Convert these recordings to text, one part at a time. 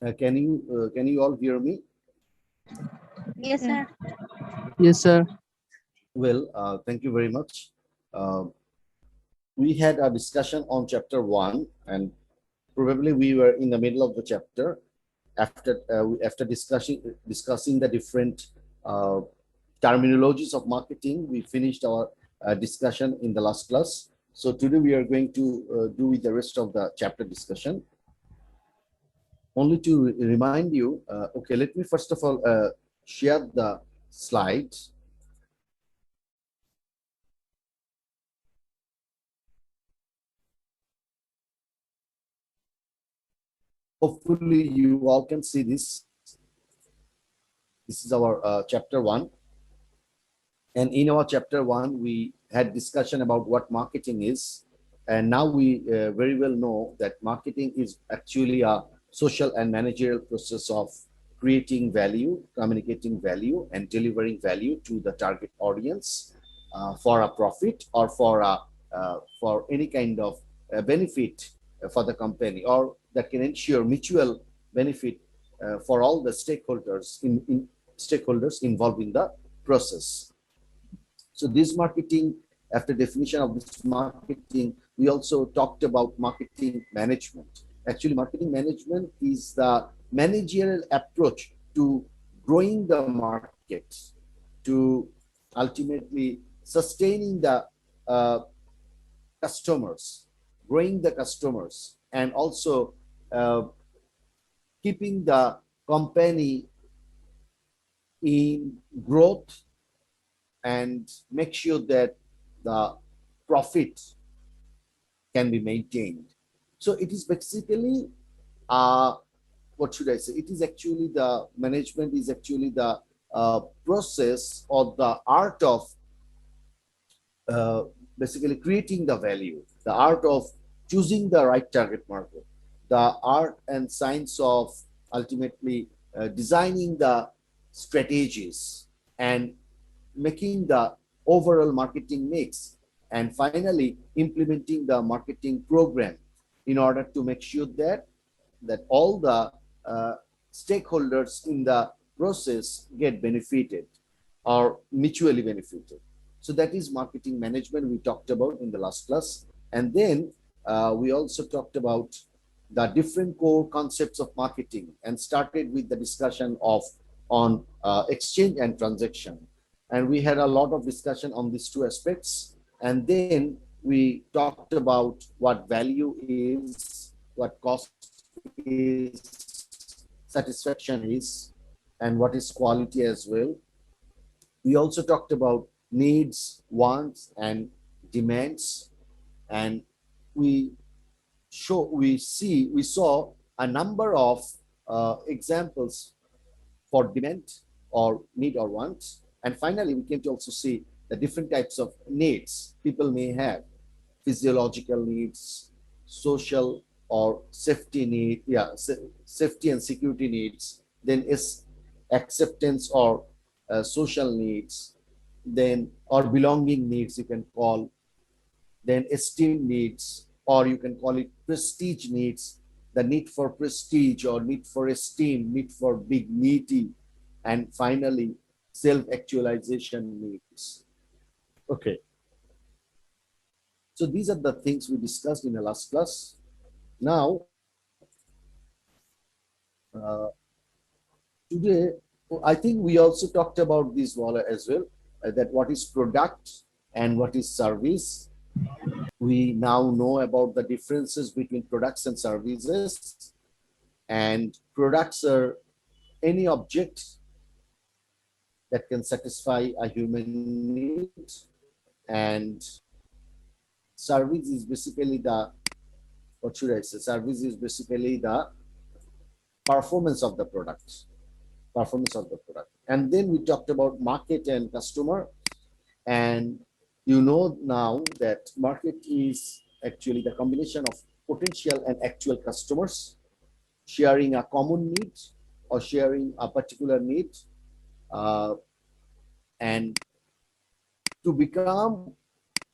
Can you all hear me? Yes, sir. Yes, sir. Well, thank you very much. Uh, we had a discussion on chapter one, and probably we were in the middle of the chapter. After discussing the different uh, terminologies of marketing, we finished our discussion in the last class. So today we are going to do with the rest of the chapter discussion. Only to remind you, okay, let me first of all share the slides. Hopefully you all can see this. This is our chapter one. And in our chapter one, we had discussion about what marketing is. And now we very well know that marketing is actually a social and managerial process of creating value, communicating value, and delivering value to the target audience for a profit or for any kind of benefit for the company, or that can ensure mutual benefit for all the stakeholders involved in the process. So this marketing, after definition of this marketing, we also talked about marketing management. Actually, marketing management is the managerial approach to growing the market, to ultimately sustaining the uh, customers, growing the customers, and also uh, keeping the company in growth and make sure that the profit can be maintained. So it is basically, what should I say? It is actually the management is actually the process or the art of uh, basically creating the value, the art of choosing the right target market, the art and science of ultimately designing the strategies and making the overall marketing mix, and finally implementing the marketing program in order to make sure that all the uh, stakeholders in the process get benefited or mutually benefited. So that is marketing management we talked about in the last class. And then we also talked about the different core concepts of marketing and started with the discussion of on exchange and transaction. And we had a lot of discussion on these two aspects. And then we talked about what value is, what cost is, satisfaction is, and what is quality as well. We also talked about needs, wants, and demands, and we we saw a number of examples for demand or need or want. And finally, we came to also see the different types of needs people may have: physiological needs, social or safety need, safety and security needs, then is acceptance or social needs, then or belonging needs you can call, then esteem needs, or you can call it prestige needs, the need for prestige or need for esteem, need for dignity, and finally self-actualization needs. Okay, so these are the things we discussed in the last class. Now, uh, today, I think we also talked about this as well, that what is product and what is service. We now know about the differences between products and services. And products are any object that can satisfy a human need, and service is basically the, what should I say, service is basically the performance of the product, and then we talked about market and customer. And you know now that market is actually the combination of potential and actual customers sharing a common need or sharing a particular need. uh, and to become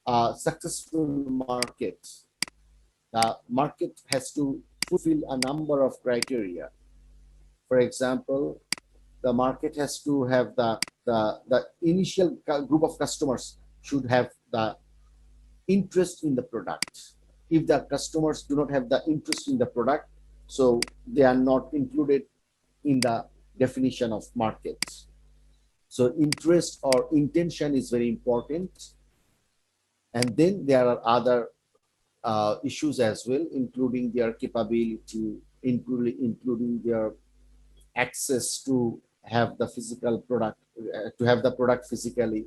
a successful market, the market has to fulfill a number of criteria. For example, the market has to have the initial group of customers should have the interest in the product. If the customers do not have the interest in the product, so they are not included in the definition of markets. So interest or intention is very important. And then there are other issues as well, including their capability, including their access to have the physical product, to have the product physically,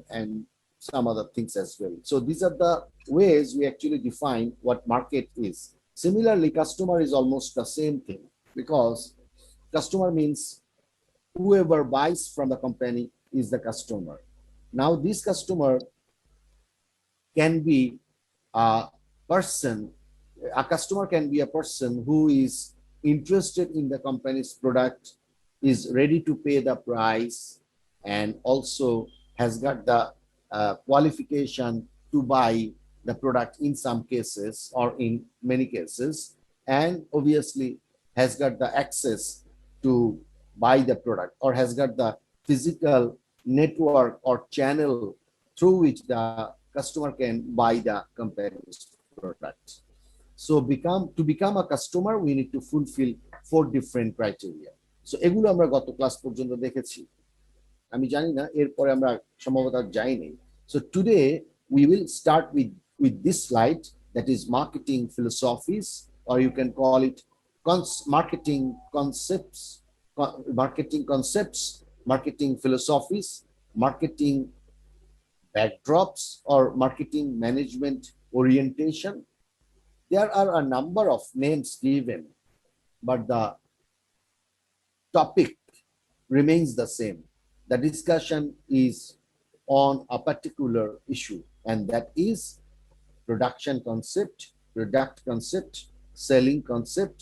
and some other things as well. So these are the ways we actually define what market is. Similarly, customer is almost the same thing, because customer means whoever buys from the company is the customer. Now, this customer can be a person, a customer can be a person who is interested in the company's product, is ready to pay the price, and also has got the qualification to buy the product in some cases or in many cases, and obviously has got the access to buy the product, or has got the physical network or channel through which the customer can buy the company's product. So to become a customer, we need to fulfill 4 different criteria. So এগুলো আমরা গত class পর্যন্ত দেখেছি। আমি জানি না এরপরে আমরা সম্ভবত যাইনি। So today we will start with this slide, that is marketing philosophies, or you can call it marketing concepts, marketing philosophies, marketing backdrops, or marketing management orientation. There are a number of names given, but the topic remains the same. The discussion is on a particular issue, and that is production concept, product concept, selling concept,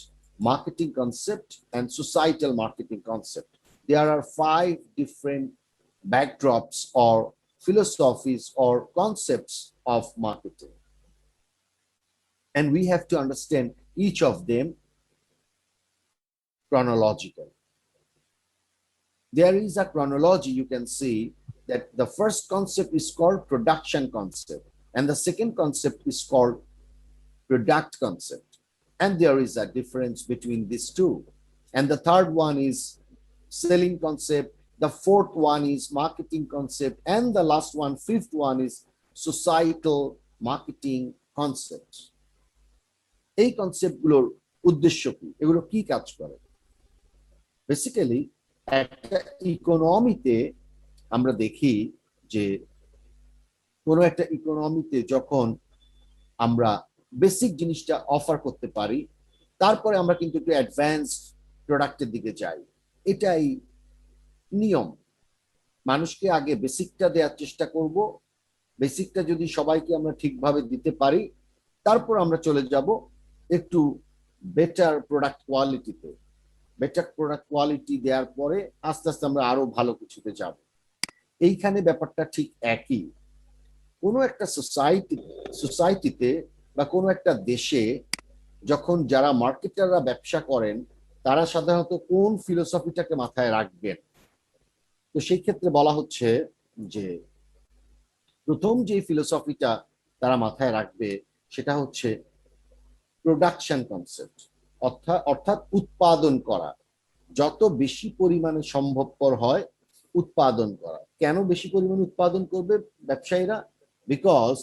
marketing concept, and societal marketing concept. There are 5 different backdrops or philosophies or concepts of marketing. And we have to understand each of them chronologically. There is a chronology. You can see that the first concept is called production concept, and the second concept is called product concept. And there is a difference between these two. And the third one is selling concept. The fourth one is marketing concept. And the last one, fifth one, is societal marketing concept. এই কনসেপ্টগুলোর উদ্দেশ্য কি, এগুলো কি কাজ করে? Basically একটা ইকোনমিতে আমরা দেখি যে কোনো একটা ইকোনমিতে যখন আমরা বেসিক জিনিসটা অফার করতে পারি, তারপরে আমরা কিন্তু একটু অ্যাডভান্সড প্রোডাক্টের দিকে যাই। এটাই নিয়ম। মানুষকে আগে বেসিকটা দেওয়ার চেষ্টা করব। বেসিকটা যদি সবাইকে আমরা ঠিকভাবে দিতে পারি, তারপর আমরা চলে যাব একটু বেটার প্রোডাক্ট কোয়ালিটিতে। বেটার প্রোডাক্ট কোয়ালিটি দেওয়ার পরে আস্তে আস্তে আমরা আরো ভালো কিছুতে যাব। এইখানে ব্যাপারটা ঠিক একই। কোনো একটা সোসাইটিতে বা কোনো একটা দেশে যখন যারা মার্কেটাররা ব্যবসা করেন, তারা সাধারণত কোন ফিলোসফিটাকে মাথায় রাখবেন? তো সেই ক্ষেত্রে বলা হচ্ছে যে প্রথম যে ফিলোসফিটা তারা মাথায় রাখবে সেটা হচ্ছে প্রোডাকশন কনসেপ্ট, অর্থাৎ উৎপাদন করা। যত বেশি পরিমাণে সম্ভবপর হয় উৎপাদন করা। কেন বেশি পরিমাণে উৎপাদন করবে ব্যবসায়ীরা? বিকজ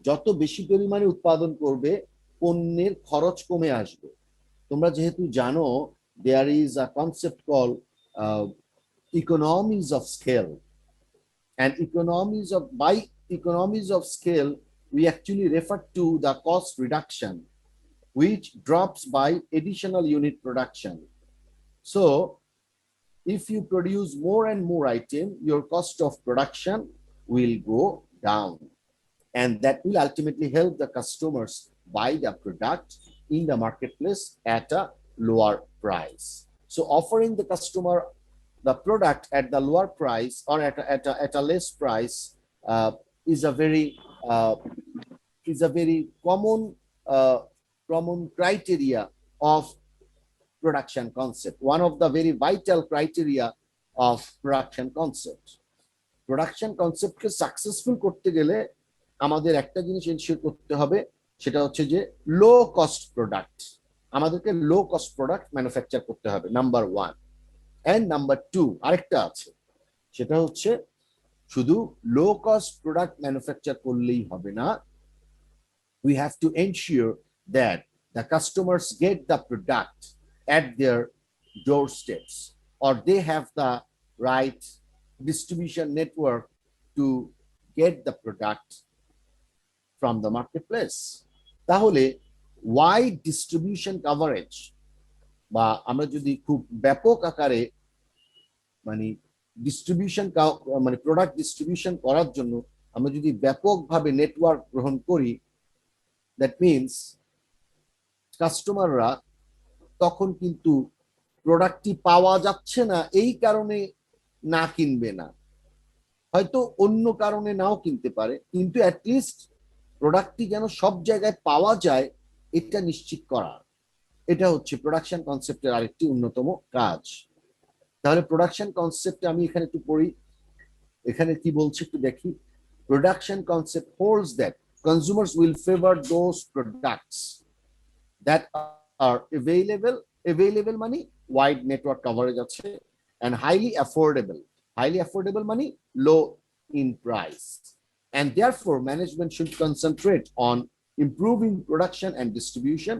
যত বেশি পরিমাণে উৎপাদন করবে পণ্যের খরচ কমে আসবে। তোমরা যেহেতু জানো, there is a concept call economies of scale, and by economies of scale we actually refer to the cost reduction, which drops by additional unit production. So if you produce more and more item, your cost of production will go down, and that will ultimately help the customers buy the product in the marketplace at a lower price. So offering the customer the product at the lower price, or at a less price, is a very common criteria of production concept, one of the very vital criteria of production concept. Production কনসেপ্টকে successful করতে গেলে আমাদের একটা জিনিস ensure করতে হবে, সেটা হচ্ছে যে লো কস্ট প্রোডাক্ট, আমাদেরকে লো কস্ট প্রোডাক্ট ম্যানুফ্যাকচার করতে হবে, number one. And number two আরেকটা আছে, সেটা হচ্ছে শুধু লো কস্ট প্রোডাক্ট ম্যানুফ্যাকচার করলেই হবে না, we have to ensure that the customers get the product at their doorsteps, or they have the right distribution network to get the product from the marketplace. তাহলে wide distribution coverage, বা আমরা যদি খুব ব্যাপক আকারে মানে ডিস্ট্রিবিউশন মানে product distribution করার জন্য আমরা যদি ব্যাপকভাবে নেটওয়ার্ক গ্রহণ করি, দ্যাট মিনস কাস্টমাররা তখন কিন্তু প্রোডাক্টটি পাওয়া যাচ্ছে না এই কারণে না কিনবে না, হয়তো অন্য কারণে নাও কিনতে পারে, কিন্তু অ্যাটলিস্ট প্রোডাক্টটি যেন সব জায়গায় পাওয়া যায় এটা নিশ্চিত করা, এটা হচ্ছে প্রোডাকশন কনসেপ্টের আরেকটি অন্যতম কাজ। তাহলে প্রোডাকশন কনসেপ্টে আমি এখানে একটু পড়ি, এখানে কি বলছে একটু দেখি। Production concept holds that consumers will favor those products that are available মানে wide network coverage আছে, and highly affordable মানে low in price, and therefore management should concentrate on improving production and distribution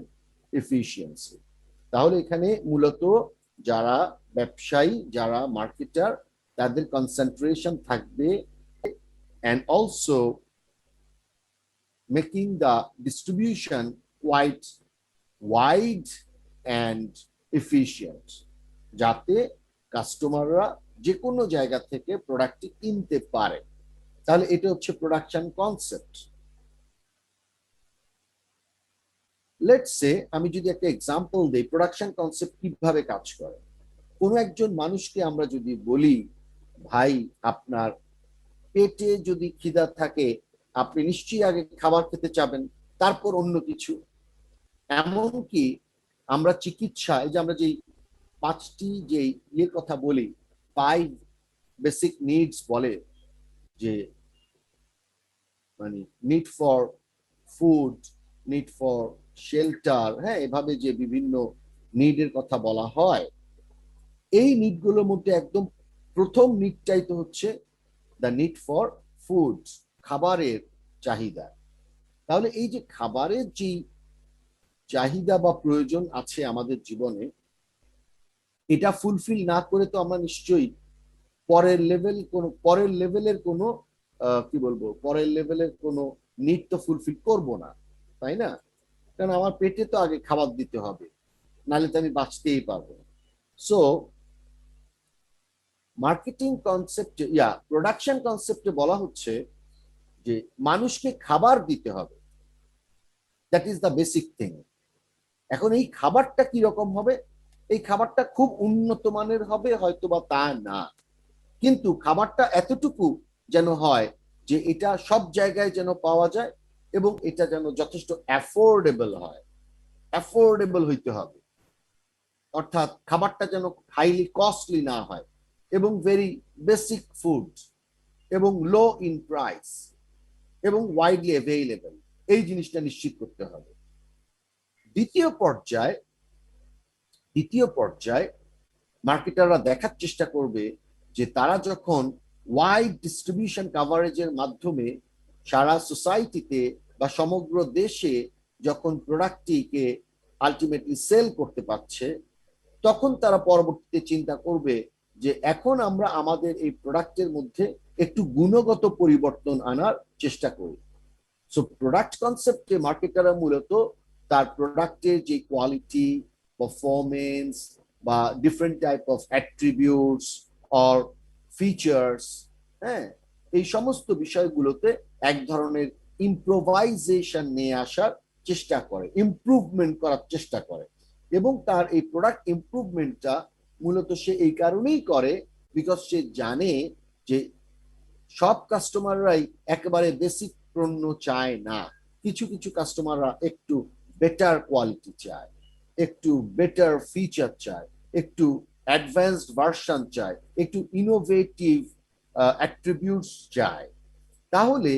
efficiency. তাহলে এখানে মূলত যারা ব্যবসায়ী, যারা marketer, তাদের কনসেন্ট্রেশন থাকবে and also making the distribution quite wide and efficient, যাতে কাস্টমাররা যে কোনো জায়গা থেকে প্রোডাক্টটি কিনতে পারে। তাহলে এটা হচ্ছে প্রোডাকশন কনসেপ্ট। লেটস সে আমি যদি একটা এক্সাম্পল দেই প্রোডাকশন কনসেপ্ট কিভাবে কাজ করে। কোনো একজন মানুষকে আমরা যদি বলি, ভাই আপনার পেটে যদি খিদা থাকে আপনি নিশ্চয়ই আগে খাবার খেতে চাবেন, তারপর অন্য কিছু। এমনকি আমরা চিকিৎসা, এই যে আমরা যে পাঁচটি যে ইয়ের কথা বলি, 5 বেসিক নিডস বলে, যে মানে need for food, need for shelter, হ্যাঁ, এভাবে যে বিভিন্ন নিডের কথা বলা হয়, এই নিডগুলোর মধ্যে একদম প্রথম নিডটাই তো হচ্ছে দ্য নিড ফর ফুড, খাবারের চাহিদা। তাহলে এই যে খাবারের যে চাহিদা বা প্রয়োজন আছে আমাদের জীবনে, এটা ফুলফিল না করে তো আমরা নিশ্চয়ই পরের লেভেলের কোনো কি বলবো, পরের লেভেলের কোনো নিড তো ফুলফিল করব না, তাই না? কারণ আমার পেটে তো আগে খাবার দিতে হবে, নাহলে তো আমি বাঁচতেই পারবো। সো মার্কেটিং কনসেপ্টে প্রোডাকশন কনসেপ্টে বলা হচ্ছে যে মানুষকে খাবার দিতে হবে, that is the basic thing. এখন এই খাবারটা কি রকম হবে? এই খাবারটা খুব উন্নত মানের হবে হয়তো বা তা না, কিন্তু খাবারটা এতটুকু যেন হয় যে এটা সব জায়গায় যেন পাওয়া যায় এবং এটা যেন যথেষ্ট অ্যাফোর্ডেবল হয়, অ্যাফোর্ডেবল হইতে হবে, অর্থাৎ খাবারটা যেন হাইলি কস্টলি না হয় এবং ভেরি বেসিক ফুড এবং লো ইন প্রাইস এবং ওয়াইডলি অ্যাভেইলেবল, এই জিনিসটা নিশ্চিত করতে হবে। দ্বিতীয় পর্যায়ে মার্কেটাররা দেখার চেষ্টা করবে যে তারা যখন ওয়াইড ডিস্ট্রিবিউশন কাভারেজের মাধ্যমে সারা সোসাইটিতে বা সমগ্র দেশে যখন প্রোডাক্টটিকে আলটিমেটলি সেল করতে পারছে, তখন তারা পরবর্তীতে চিন্তা করবে যে এখন আমরা আমাদের এই প্রোডাক্টের মধ্যে একটু গুণগত পরিবর্তন আনার চেষ্টা করি। সো প্রোডাক্ট কনসেপ্টে মার্কেটাররা মূলত তার প্রোডাক্টের যে কোয়ালিটি, পারফরমেন্স বা different type of attributes or features, হ্যাঁ, এই সমস্ত বিষয়গুলোতে এক ধরনের ইম্প্রোভাইজেশন নিয়ে আসার চেষ্টা করে, ইমপ্রুভমেন্ট করার চেষ্টা করে। এবং তার এই প্রোডাক্ট ইমপ্রুভমেন্টটা মূলত সে এই কারণেই করে বিকজ সে জানে যে সব কাস্টমাররাই একেবারে বেসিক পণ্য চায় না, কিছু কিছু কাস্টমাররা একটু বেটার কোয়ালিটি চায়। একটু বেটার ফিচার চায়, একটু অ্যাডভান্সড ভার্সন চায়, একটু ইনোভেটিভ অ্যাট্রিবিউটস চায়, তাহলে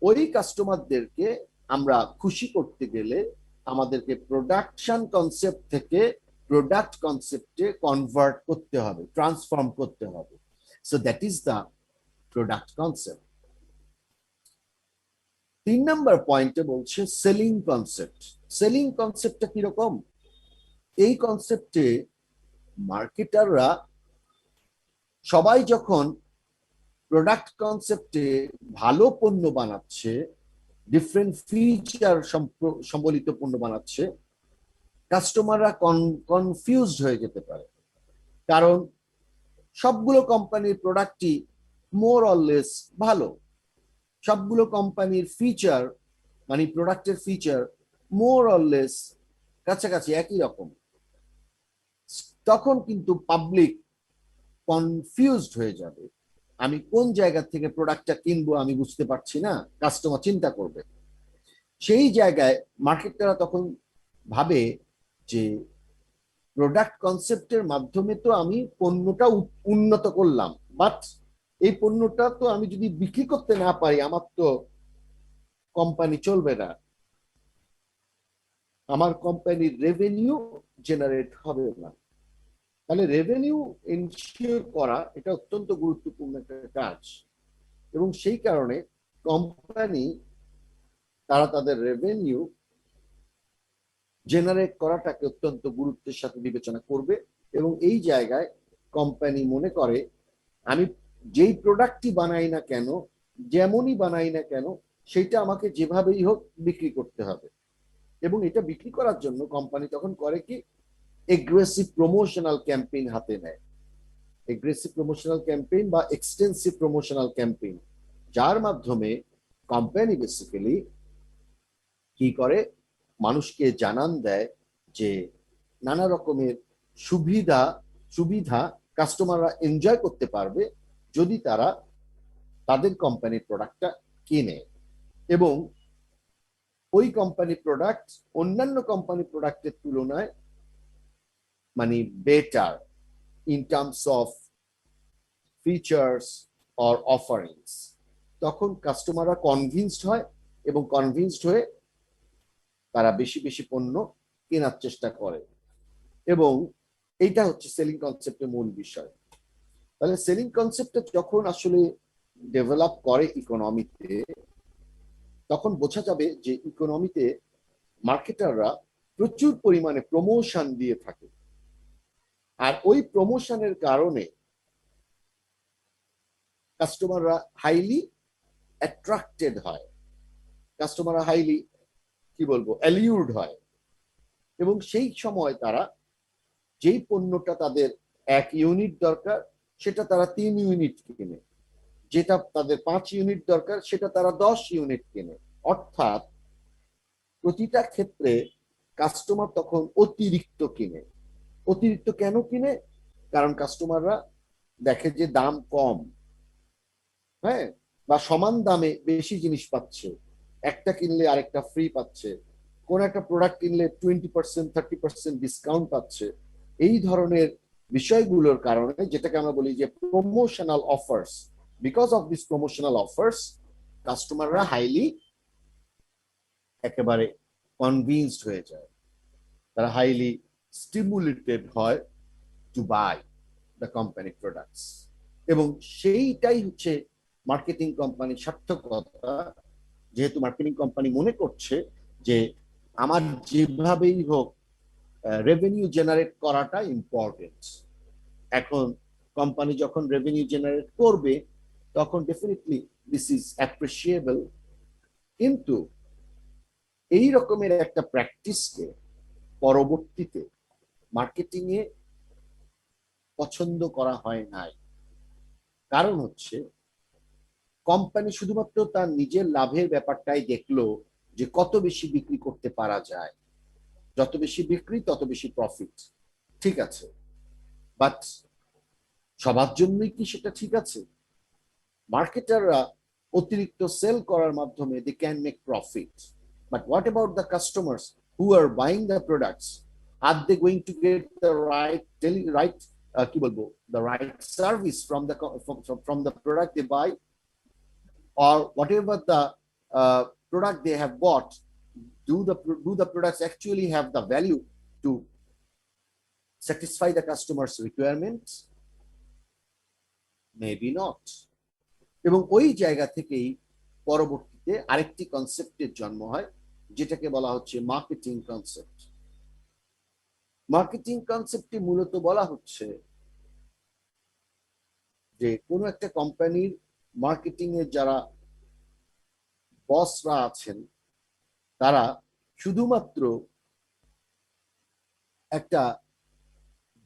ওই কাস্টমারদেরকে আমরা খুশি করতে গেলে আমাদেরকে প্রোডাকশন কনসেপ্ট থেকে প্রোডাক্ট কনসেপ্টে কনভার্ট করতে হবে, ট্রান্সফর্ম করতে হবে। So that is the product concept. 3 নম্বর পয়েন্টে বলছে সেলিং কনসেপ্ট। সেলিং কনসেপ্টটা কিরকম? এই কনসেপ্টে মার্কেটাররা সবাই যখন প্রোডাক্ট কনসেপ্টে ভালো পণ্য বানাচ্ছে, ডিফারেন্ট ফিচার সম্বলিত পণ্য বানাচ্ছে, কাস্টমাররা কনফিউজড হয়ে যেতে পারে। কারণ সবগুলো কোম্পানির প্রোডাক্টই মোর অর লেস ভালো, সবগুলো কোম্পানির ফিচার মানে প্রোডাক্টের ফিচার মোর অর লেস কাছাকাছি একই রকম। তখন কিন্তু পাবলিক কনফিউজড হয়ে যাবে, আমি কোন জায়গা থেকে প্রোডাক্টটা কিনবো আমি বুঝতে পারছি না, কাস্টমার চিন্তা করবে। সেই জায়গায় মার্কেটাররা তখন ভাবে যে প্রোডাক্ট কনসেপ্টের মাধ্যমে তো আমি পণ্যটা উন্নত করলাম, বাট এই পণ্যটা তো আমি যদি বিক্রি করতে না পারি আমার তো কোম্পানি চলবে না, আমার কোম্পানির রেভিনিউ জেনারেট হবে না। তাহলে রেভিনিউ এনশিওর করা এটা অত্যন্ত গুরুত্বপূর্ণ একটা কাজ, এবং সেই কারণে কোম্পানি তারা তাদের রেভিনিউ জেনারেট করাটাকে অত্যন্ত গুরুত্বের সাথে বিবেচনা করবে। এবং এই জায়গায় কোম্পানি মনে করে আমি যেই প্রোডাক্টই বানাই না কেন, যেমনই বানাই না কেন, সেটা আমাকে যেভাবেই হোক বিক্রি করতে হবে। এবং এটা বিক্রি করার জন্য কোম্পানি তখন করে কি, এগ্রেসিভ প্রমোশনাল ক্যাম্পেইন হাতে নেয়। এগ্রেসিভ প্রমোশনাল ক্যাম্পেইন বা এক্সটেন্সিভ প্রমোশনাল ক্যাম্পেইন, যার মাধ্যমে কোম্পানি বেসিক্যালি কি করে, মানুষকে জানান দেয় যে নানা রকমের সুবিধা সুবিধা কাস্টমাররা এনজয় করতে পারবে যদি তারা তাদের কোম্পানির প্রোডাক্টটা কিনে, এবং ওই কোম্পানির প্রোডাক্ট অন্যান্য কোম্পানির প্রোডাক্টের তুলনায় মানে better in terms of features or offerings. তখন কাস্টমাররা কনভিন্সড হয়, এবং কনভিন্সড হয়ে তারা বেশি বেশি পণ্য কেনার চেষ্টা করে। এবং এইটা হচ্ছে সেলিং কনসেপ্টের মূল বিষয়। তাহলে সেলিং কনসেপ্টটা যখন আসলে ডেভেলপ করে ইকোনমিতে, তখন বোঝা যাবে যে ইকোনমিতে মার্কেটাররা প্রচুর পরিমাণে প্রমোশন দিয়ে থাকে, আর ওই প্রমোশনের কারণে কাস্টমাররা হাইলি অ্যাট্রাক্টেড হয়, কাস্টমাররা হাইলি কি বলবো অ্যালিউরড হয়, এবং সেই সময় তারা যেই পণ্যটা তাদের 1 ইউনিট দরকার সেটা তারা 3 ইউনিট কিনে, যেটা তাদের 5 ইউনিট দরকার সেটা তারা 10 ইউনিট কিনে। অর্থাৎ প্রতিটা ক্ষেত্রে কাস্টমার তখন অতিরিক্ত কিনে। অতিরিক্ত কেন কিনে? কারণ কাস্টমাররা দেখে যে দাম কম, হ্যাঁ, বা সমান দামে বেশি জিনিস পাচ্ছে, একটা কিনলে আরেকটা ফ্রি পাচ্ছে, কোন একটা প্রোডাক্ট কিনলে 20% 30% ডিসকাউন্ট পাচ্ছে। এই ধরনের বিষয়গুলোর কারণে, যেটাকে আমরা বলি যে promotional offers, because of this promotional offers কাস্টমাররা হাইলি একেবারে কনভিন্সড হয়ে যায়, তারা হাইলি স্টিমুলেটেড হয় to buy the company products. এবং সেইটাই হচ্ছে মার্কেটিং কোম্পানির সার্থকতা, যেহেতু মার্কেটিং কোম্পানি মনে করছে যে আমার যেভাবেই হোক রেভিনিউ জেনারেট করাটা ইম্পর্টেন্ট। এখন কোম্পানি যখন রেভিনিউ জেনারেট করবে তখন ডেফিনেটলি দিস ইজ অ্যাপ্রিসিয়েবল, কিন্তু এই রকমের একটা প্র্যাকটিসকে পরবর্তীতে মার্কেটিং এ পছন্দ করা হয় নাই। কারণ হচ্ছে কোম্পানি শুধুমাত্র তার নিজের লাভের ব্যাপারটাই দেখলো, যে কত বেশি বিক্রি করতে পারা যায়, যত বেশি বিক্রি তত বেশি প্রফিট, ঠিক আছে, বাট সবার জন্যই কি সেটা ঠিক আছে? মার্কেটাররা অতিরিক্ত সেল করার মাধ্যমে they can make profit, but what about the customers who are buying the products? Are they going to get the right কি বলবো, the right service from the product they buy, or whatever the product they have bought, do the products actually have the value to satisfy the customer's requirements? Maybe not. এবং ওই জায়গা থেকেই পরবর্তীতে আরেকটি কনসেপ্টের জন্ম হয়, যেটাকে বলা হচ্ছে মার্কেটিং কনসেপ্ট। মার্কেটিং কনসেপ্টে মূলত বলা হচ্ছে যে কোনো একটা কোম্পানির মার্কেটিং এর যারা বসরা আছেন, তারা শুধুমাত্র একটা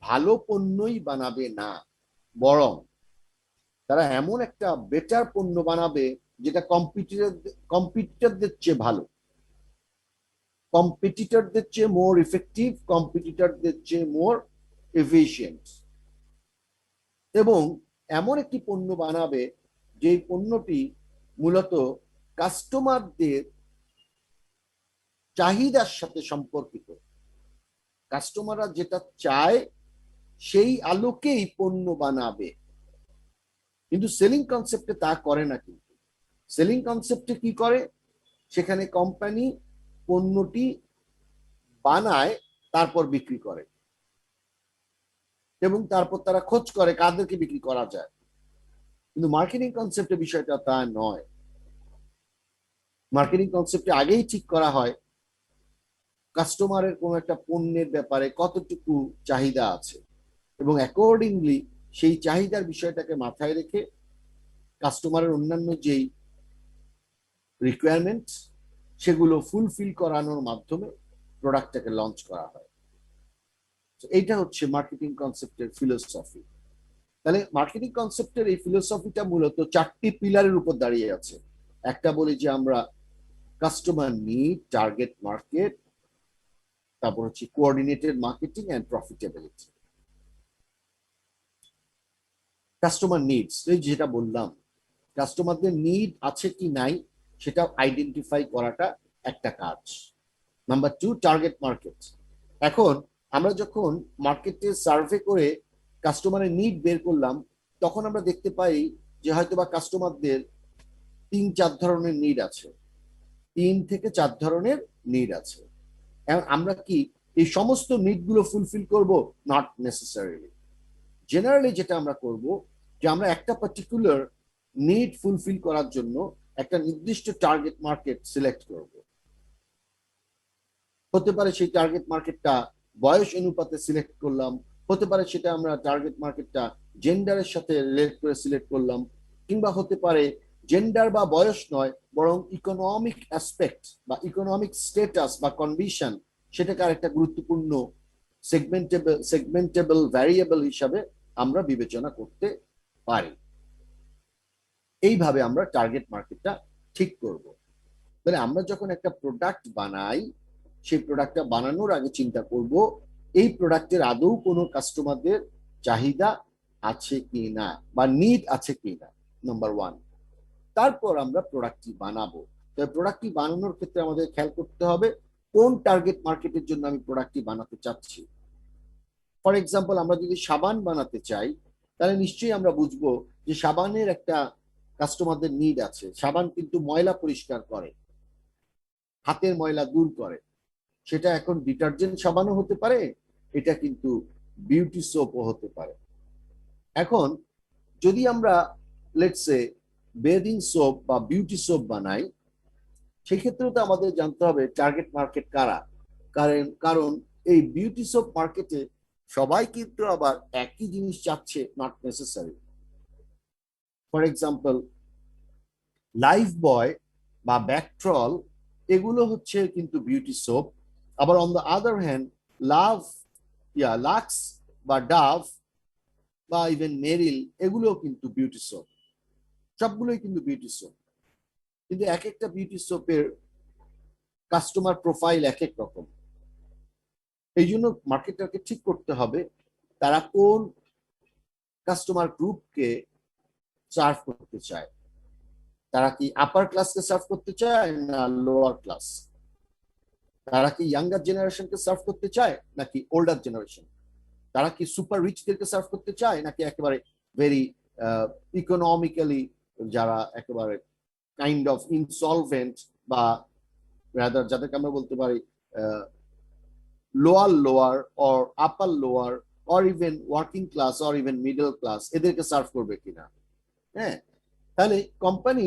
ভালো পণ্যই বানাবে না, বরং তারা এমন একটা বেটার পণ্য বানাবে যেটা কম্পিটিটরদের চেয়ে ভালো, কম্পিটিটরদের চেয়ে মোর ইফেক্টিভ, কম্পিটিটরদের চেয়ে মোর এফিশিয়েন্ট, এবং এমন একটি পণ্য বানাবে যে পণ্যটি মূলত কাস্টমারদের চাহিদার সাথে সম্পর্কিত। কাস্টমাররা যেটা চায় সেই আলোকেই পণ্য বানাবে। কিন্তু সেলিং কনসেপ্টে তা করে না। কিন্তু সেলিং কনসেপ্টে কি করে, সেখানে কোম্পানি পণ্যটি বানায়, তারপর বিক্রি করে, এবং তারপর তারা খোঁজ করে কাদেরকে বিক্রি করা যায়। কিন্তু মার্কেটিং কনসেপ্টে বিষয়টা তা নয়। মার্কেটিং কনসেপ্টে আগেই ঠিক করা হয় কাস্টমারের কোন একটা পণ্যের ব্যাপারে কতটুকু চাহিদা আছে, এবং অ্যাকর্ডিংলি সেই চাহিদার বিষয়টাকে মাথায় রেখে কাস্টমারের অন্যান্য যেই রিকোয়ারমেন্ট সেগুলো ফুলফিল করানোর মাধ্যমে প্রোডাক্টটাকে লঞ্চ করা হয়। এইটা হচ্ছে মার্কেটিং কনসেপ্টের ফিলোসফি। তাহলে মার্কেটিং কনসেপ্টের এই ফিলোসফিটা মূলত 4টি পিলারের উপর দাঁড়িয়ে আছে। একটা বলি যে আমরা কাস্টমার নিড, টার্গেট মার্কেট, তারপর হচ্ছে coordinated marketing and profitability. Customer needs, এই যেটা বললাম, কাস্টমারদের নিড আছে কি নাই সেটা আইডেন্টিফাই করাটা একটা কাজ। Number 2, target market. এখন আমরা যখন মার্কেটে সার্ভে করে কাস্টমারের নিড বের করলাম, তখন আমরা দেখতে পাই যে হয়তোবা কাস্টমারদের 3-4 ধরনের নিড আছে, 3 থেকে 4 ধরনের নিড আছে। এখন আমরা কি এই সমস্ত নিডগুলো ফুলফিল করব? Not necessarily. জেনারেলি যেটা আমরা করব যে আমরা একটা পার্টিকুলার নিড ফুলফিল করার জন্য একটা নির্দিষ্ট টার্গেট মার্কেট সিলেক্ট করব। হতে পারে সেই টার্গেট মার্কেটটা বয়স অনুপাতে সিলেক্ট করলাম, হতে পারে সেটা আমরা টার্গেট মার্কেটটা জেন্ডারের সাথে রিলেট করে সিলেক্ট করলাম, কিংবা হতে পারে জেন্ডার বা বয়স নয়, বরং ইকোনমিক অ্যাসপেক্ট বা ইকোনমিক স্ট্যাটাস বা কন্ডিশন সেটাকে আরেকটা গুরুত্বপূর্ণ সেগমেন্টেবল ভ্যারিয়েবল হিসাবে আমরা বিবেচনা করতে পারি। এইভাবে আমরা টার্গেট মার্কেটটা ঠিক করব। তাহলে আমরা যখন একটা প্রোডাক্ট বানাই, সেই প্রোডাক্টটা বানানোর আগে চিন্তা করব এই প্রোডাক্টের আদৌ কোনো কাস্টমারদের চাহিদা আছে কি না বা নিড আছে কি না, নাম্বার 1। তারপর আমরা প্রোডাক্টটি বানাবো। তবে প্রোডাক্টটি বানানোর ক্ষেত্রে আমাদের খেয়াল করতে হবে কোন টার্গেট মার্কেটের জন্য আমি প্রোডাক্টটি বানাতে চাচ্ছি। ফর এক্সাম্পল, আমরা যদি সাবান বানাতে চাই, তাহলে নিশ্চয়ই আমরা বুঝবো যে সাবানের একটা কাস্টমারদের নিড আছে। সাবান কিন্তু ময়লা পরিষ্কার করে, হাতের ময়লা দূর করে। সেটা এখন ডিটারজেন্ট সাবানও হতে পারে, এটা কিন্তু বিউটি সোপও হতে পারে। এখন যদি আমরা লেটস সে বেদিং সোপ বা বিউটি সোপ বানাই, সেক্ষেত্রেও তো আমাদের জানতে হবে টার্গেট মার্কেট কারা। কারণ এই বিউটি সোপ মার্কেটে সবাই কিন্তু আবার একই জিনিস চাচ্ছে, not necessary. For example, Lifebuoy বা ব্যাকট্রল এগুলো হচ্ছে কিন্তু বিউটি সোপ। আবার on the other hand Lux বা ডাভ বা ইভেন মেরিল এগুলো কিন্তু বিউটি সোপ। সবগুলোই কিন্তু বিউটি সোপ, কিন্তু এক একটা বিউটি সোপের কাস্টমার প্রোফাইল এক এক রকম। এই জন্য মার্কেটারকে ঠিক করতে হবে তারা কোন কাস্টমার গ্রুপকে সার্ভ করতে চায়। তারা কি আপার ক্লাসকে সার্ভ করতে চায় না লোয়ার ক্লাস? তারা কি ইয়াঙ্গার জেনারেশনকে সার্ভ করতে চায় নাকি ওল্ডার জেনারেশন? তারা কি সুপার রিচদেরকে সার্ভ করতে চায় নাকি একেবারে ভেরি ইকোনমিক্যালি যারা একেবারে কাইন্ড অফ ইনসলভেন্ট বা রাদার যাদেরকে আমরা বলতে পারি lower or upper lower or even working class or even middle class এদেরকে সার্ভ করবে কিনা? হ্যাঁ, তাহলে কোম্পানি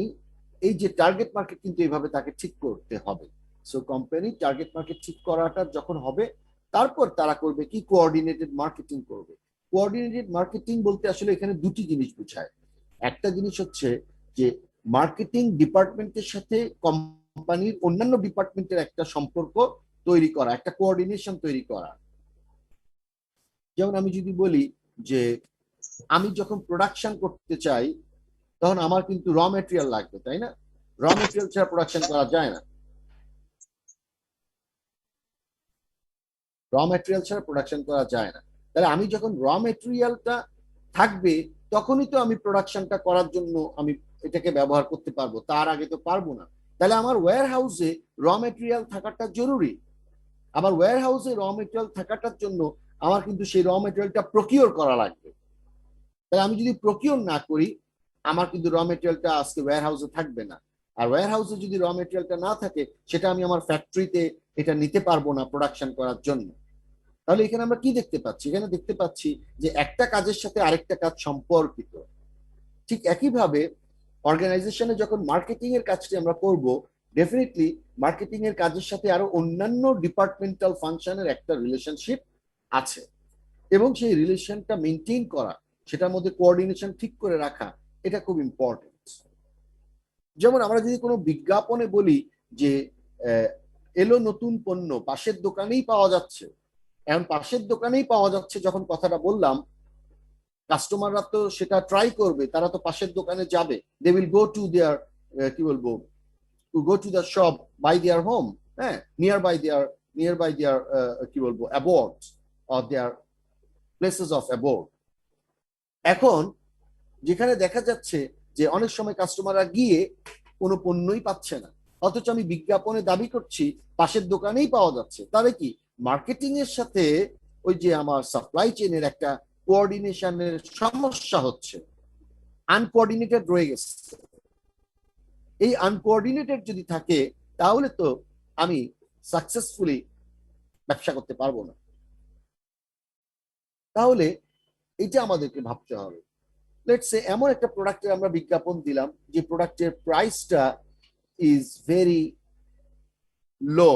এই যে টার্গেট মার্কেট কিন্তু এইভাবে তাকে ঠিক করতে হবে। সো কোম্পানি টার্গেট মার্কেট ঠিক করাটা যখন হবে, তারপর তারা করবে কি, কোঅর্ডিনেটেড মার্কেটিং করবে। কোঅর্ডিনেটেড মার্কেটিং বলতে আসলে এখানে দুটি জিনিস বোঝায়। একটা জিনিস হচ্ছে যে মার্কেটিং ডিপার্টমেন্টের সাথে কোম্পানির অন্যান্য ডিপার্টমেন্টের একটা সম্পর্ক তৈরি করা, একটা কোঅর্ডিনেশন তৈরি করা। যেমন আমি যদি বলি যে আমি যখন প্রোডাকশন করতে চাই তখন আমার কিন্তু র মেটেরিয়াল লাগবে, তাই না? র মেটেরিয়াল ছাড়া প্রোডাকশন করা যায় না। র মেটেরিয়াল ছাড়া প্রোডাকশন করা যায় না। তাহলে আমি যখন র মেটেরিয়ালটা থাকবে তখনই তো আমি প্রোডাকশনটা করার জন্য আমি এটাকে ব্যবহার করতে পারবো, তার আগে তো পারবো না। তাহলে আমার ওয়্যার হাউসে র মেটেরিয়াল থাকাটা জরুরি। আবার ওয়্যার হাউসে র মেটেরিয়াল থাকাটার জন্য আমার কিন্তু সেই র মেটেরিয়ালটা প্রকিওর করা লাগবে। তাহলে আমি যদি প্রকিওর না করি, আমার কিন্তু র মেটেরিয়ালটা আজকে ওয়্যার হাউসে থাকবে না। আর ওয়্যার হাউসে যদি র মেটেরিয়ালটা না থাকে, সেটা আমি আমার ফ্যাক্টরিতে এটা নিতে পারবো না প্রোডাকশন করার জন্য। তাহলে এখানে আমরা কি দেখতে পাচ্ছি? এখানে দেখতে পাচ্ছি যে একটা কাজের সাথে আরেকটা কাজ সম্পর্কিত। ঠিক একইভাবে অর্গানাইজেশনে যখন মার্কেটিং এর কাজটি আমরা করব, ডেফিনেটলি মার্কেটিং এর কাজের সাথে আরো অন্যান্য ডিপার্টমেন্টাল ফাংশনের একটা রিলেশনশিপ আছে, এবং সেই রিলেশনটা মেনটেন করা, সেটার মধ্যে কোঅর্ডিনেশন ঠিক করে রাখা, এটা খুব ইম্পর্টেন্ট। যেমন আমরা যদি কোনো বিজ্ঞাপনে বলি যে এলো নতুন পণ্য, পাশের দোকানেই পাওয়া যাচ্ছে, এখন পাশের দোকানেই পাওয়া যাচ্ছে যখন কথাটা বললাম, কাস্টমাররা তো সেটা ট্রাই করবে, তারা তো পাশের দোকানে যাবে, they will go to their কি বলবো, to go to the shop by their home, হ্যাঁ, নিয়ার বাই দেয়ার কি বলবো abode or their places of abode. এখন যেখানে দেখা যাচ্ছে যে অনেক সময় কাস্টমাররা গিয়ে কোনো পণ্যই পাচ্ছে না, অথচ আমি বিজ্ঞাপনে দাবি করছি পাশের দোকানেই পাওয়া যাচ্ছে, তাহলে কি মার্কেটিং এর সাথে ওই যে আমার সাপ্লাই চেইনের একটা কোঅর্ডিনেশনের সমস্যা হচ্ছে, আনকোঅর্ডিনেটেড রয়ে গেছে। এই আনকোঅর্ডিনেটেড যদি থাকে তাহলে তো আমি সাকসেসফুলি ব্যবসা করতে পারবো না। তাহলে এটা আমাদেরকে ভাবতে হবে। লেটস সে এমন একটা প্রোডাক্টের আমরা বিজ্ঞাপন দিলাম যে প্রোডাক্টের প্রাইসটা is very low,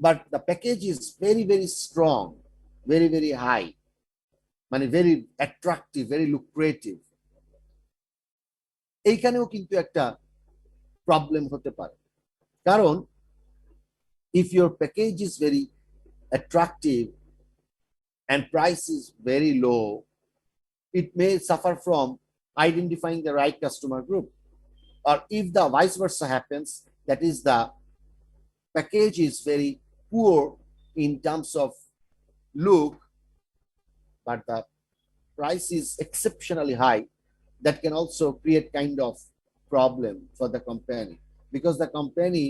but the package is very very strong, very very high, মানে ভেরি অ্যাট্রাকটিভ, ভেরি লুক্রেটিভ। এইখানেও কিন্তু একটা প্রবলেম হতে পারে, কারণ if your package is very attractive and price is very low, it may suffer from identifying the right customer group. Or if the vice versa happens, that is the package is very poor in terms of look, but the price is exceptionally high, that can also create kind of problem for the company, because the company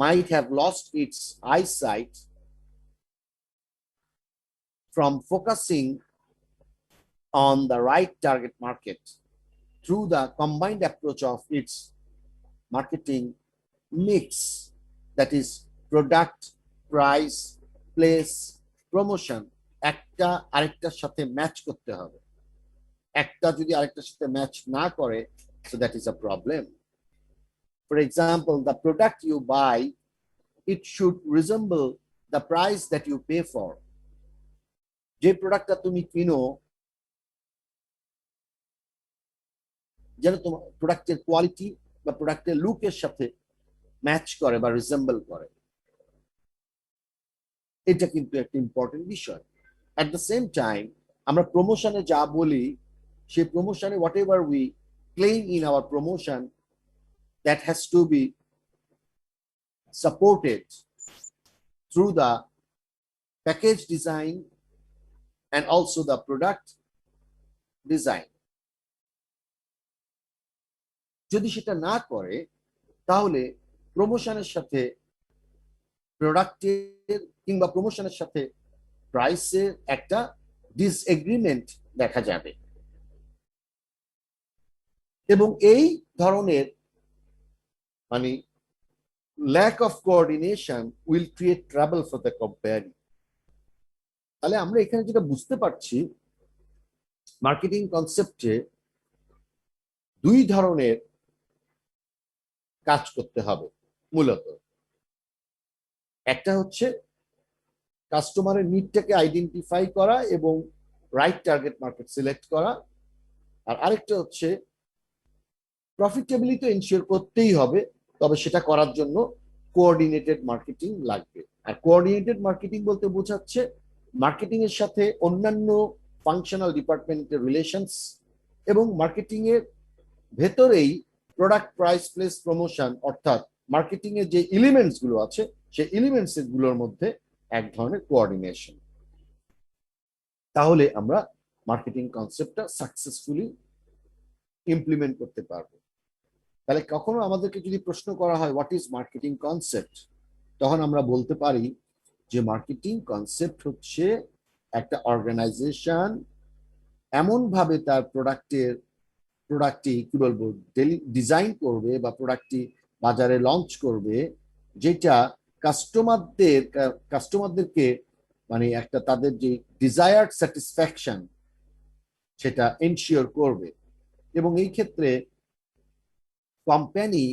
might have lost its eyesight from focusing on the right target market through the combined approach of its marketing mix, that is product, price, place, promotion, একটা আরেকটার সাথে match করতে হবে। একটা যদি আরেকটার সাথে match না করে, so that is a problem. For example, the product you buy, it should resemble the price that you pay for. যে প্রোডাক্টটা তুমি কিনো, যেন তোমার প্রোডাক্টের কোয়ালিটি বা প্রোডাক্টের লুকের সাথে ম্যাচ করে বা রিজেম্বল করে, এটা কিন্তু একটা ইম্পর্টেন্ট বিষয়। অ্যাট দ্য সেম টাইম আমরা প্রমোশনে যা বলি, সেই প্রমোশনে whatever we claim in our promotion, that has to be supported through the package design and also the product design. যদি সেটা না করে, তাহলে প্রমোশনের সাথে প্রোডাক্টের কিংবা প্রমোশনের সাথে প্রাইসের একটা ডিসএগ্রিমেন্ট দেখা যাবে, এবং এই ধরনের মানে lack of coordination will create trouble for the company. তাহলে আমরা এখানে যেটা বুঝতে পারছি, মার্কেটিং কনসেপ্টে দুই ধরনের কাজ করতে হবে মূলত। একটা হচ্ছে কাস্টমারের নিডটাকে আইডেন্টিফাই করা এবং রাইট টার্গেট মার্কেট সিলেক্ট করা, আর আরেকটা হচ্ছে প্রফিটেবিলিটি এনশিওর করতেই হবে, তবে সেটা করার জন্য কোঅর্ডিনেটেড মার্কেটিং লাগবে। আর কোঅর্ডিনেটেড মার্কেটিং বলতে বোঝাচ্ছে মার্কেটিং এর সাথে অন্যান্য ফাংশনাল ডিপার্টমেন্টের রিলেশনস, এবং মার্কেটিং এর ভেতরেই প্রোডাক্ট, প্রাইস, প্লেস, প্রমোশন, অর্থাৎ মার্কেটিং এর যে এলিমেন্টস গুলো আছে সেই এলিমেন্টস গুলোর মধ্যে এক ধরনের কোঅর্ডিনেশন। তাহলে আমরা মার্কেটিং কনসেপ্টটা সাকসেসফুলি ইমপ্লিমেন্ট করতে পারবো। তাহলে কখনো আমাদেরকে যদি প্রশ্ন করা হয় হোয়াট ইজ মার্কেটিং কনসেপ্ট, তখন আমরা বলতে পারি যে মার্কেটিং কনসেপ্ট হচ্ছে একটা অর্গানাইজেশন এমন ভাবে তার প্রোডাক্টটি কি বলবো ডিজাইন করবে বা প্রোডাক্টটি বাজারে লঞ্চ করবে, যেটা কাস্টমারদেরকে মানে একটা তাদের যে ডিজায়ার্ড স্যাটিসফ্যাকশন সেটা এনশিওর করবে, এবং এই ক্ষেত্রে কোম্পানি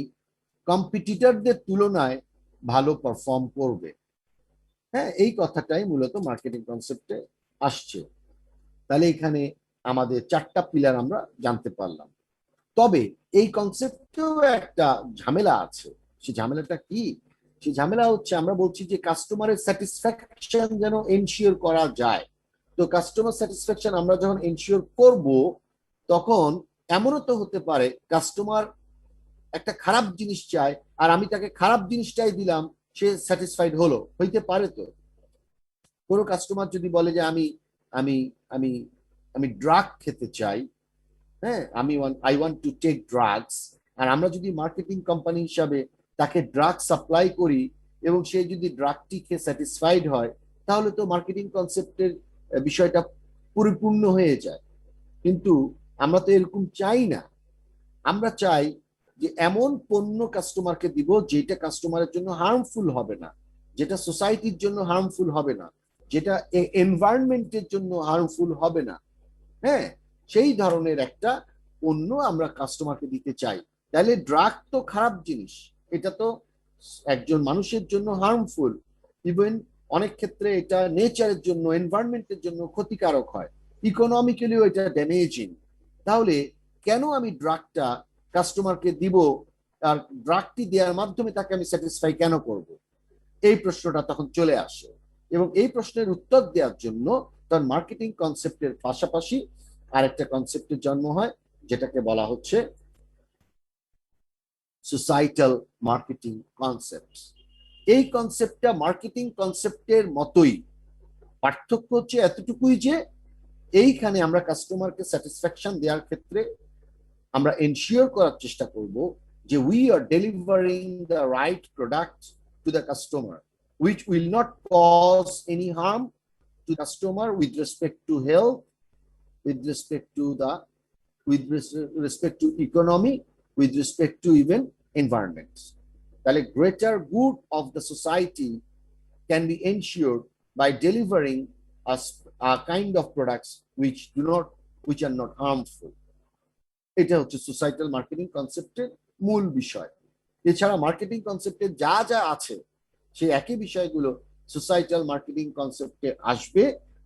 কম্পিটিটরদের তুলনায় ভালো পারফর্ম করবে। হ্যাঁ, এই কথাটাই মূলত মার্কেটিং কনসেপ্টে আসছে। তাহলে এখানে আমাদের চারটা পিলার আমরা জানতে পারলাম। তবে এই কনসেপ্টেও একটা ঝামেলা আছে। সেই ঝামেলাটা কি? সেই ঝামেলা হচ্ছে আমরা বলছি যে কাস্টমারের স্যাটিসফ্যাকশন যেন এনশিওর করা যায়। তো কাস্টমার স্যাটিসফ্যাকশন আমরা যখন এনশিওর করব, তখন এমনও তো হতে পারে কাস্টমার একটা খারাপ জিনিস চায় আর আমি তাকে খারাপ জিনিসটাই দিলাম, সে স্যাটিসফাইড হলো, হইতে পারে তো। কোনো কাস্টমার যদি বলে যে আমি আমি আমি আমি ড্রাগ খেতে চাই, হ্যাঁ, I want to take drugs, আর আমরা যদি মার্কেটিং কোম্পানি হিসাবে তাকে ড্রাগ সাপ্লাই করি এবং সে যদি ড্রাগটি খেয়ে স্যাটিসফাইড হয়, তাহলে তো মার্কেটিং কনসেপ্টের বিষয়টা পরিপূর্ণ হয়ে যায়। কিন্তু আমরা তো এরকম চাই না। আমরা চাই যে এমন পণ্য কাস্টমারকে দিব যেটা কাস্টমারের জন্য হার্মফুল হবে না, যেটা সোসাইটির জন্য হার্মফুল হবে না, যেটা এনভায়রনমেন্টের জন্য হার্মফুল হবে না। হ্যাঁ, সেই ধরনের একটা পণ্য আমরা কাস্টমারকে দিতে চাই। তাহলে ড্রাগ তো খারাপ জিনিস, এটা তো একজন মানুষের জন্য হার্মফুল, ইভেন অনেক ক্ষেত্রে এটা নেচারের জন্য, এনভায়রনমেন্টের জন্য ক্ষতিকারক হয়, ইকোনমিক্যালিও এটা ড্যামেজিং। তাহলে কেন আমি ড্রাগটা কাস্টমারকে দিব, আর ড্রাগটি দেওয়ার মাধ্যমে তাকে আমি স্যাটিসফাই কেন করব? এই প্রশ্নটা তখন চলে আসে, এবং এই প্রশ্নের উত্তর দেওয়ার জন্য তার মার্কেটিং কনসেপ্টের পাশাপাশি আরেকটা কনসেপ্টের জন্ম হয়, যেটাকে বলা হচ্ছে সোসাইটাল মার্কেটিং কনসেপ্ট। এই কনসেপ্টটা মার্কেটিং কনসেপ্টের মতোই, পার্থক্য হচ্ছে এতটুকুই যে এইখানে আমরা কাস্টমারকে স্যাটিসফ্যাকশন দেওয়ার ক্ষেত্রে আমরা এনশিওর করার চেষ্টা করব যে we are delivering the right product to the customer which will not cause any harm to the customer with respect to health, with respect to economy, with respect to even environment. The greater good of the society can be ensured by delivering a kind of products which are not harmful. এটা হচ্ছে societal marketing কনসেপ্টের মূল বিষয়। এছাড়া marketing কনসেপ্টে যা যা আছে সেই একই বিষয়গুলো সোসাইটাল মার্কেটিং কনসেপ্টে আসবে,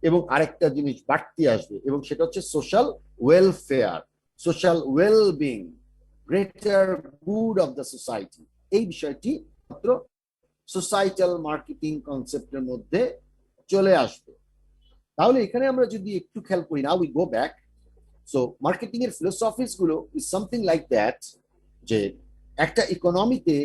এবং আরেকটা জিনিস বাড়তি আসবে, এবং সেটা হচ্ছে social welfare, social wellbeing, greater good of the society. এই বিষয়টি মাত্র সোসাইটাল মার্কেটিং কনসেপ্টের মধ্যে চলে আসবে। তাহলে এখানে আমরা যদি একটু খেয়াল করি, now we go back. So marketing এর ফিলোসফিস গুলো ইজ সামথিং লাইক দ্যাট, যে একটা ইকোনমিতে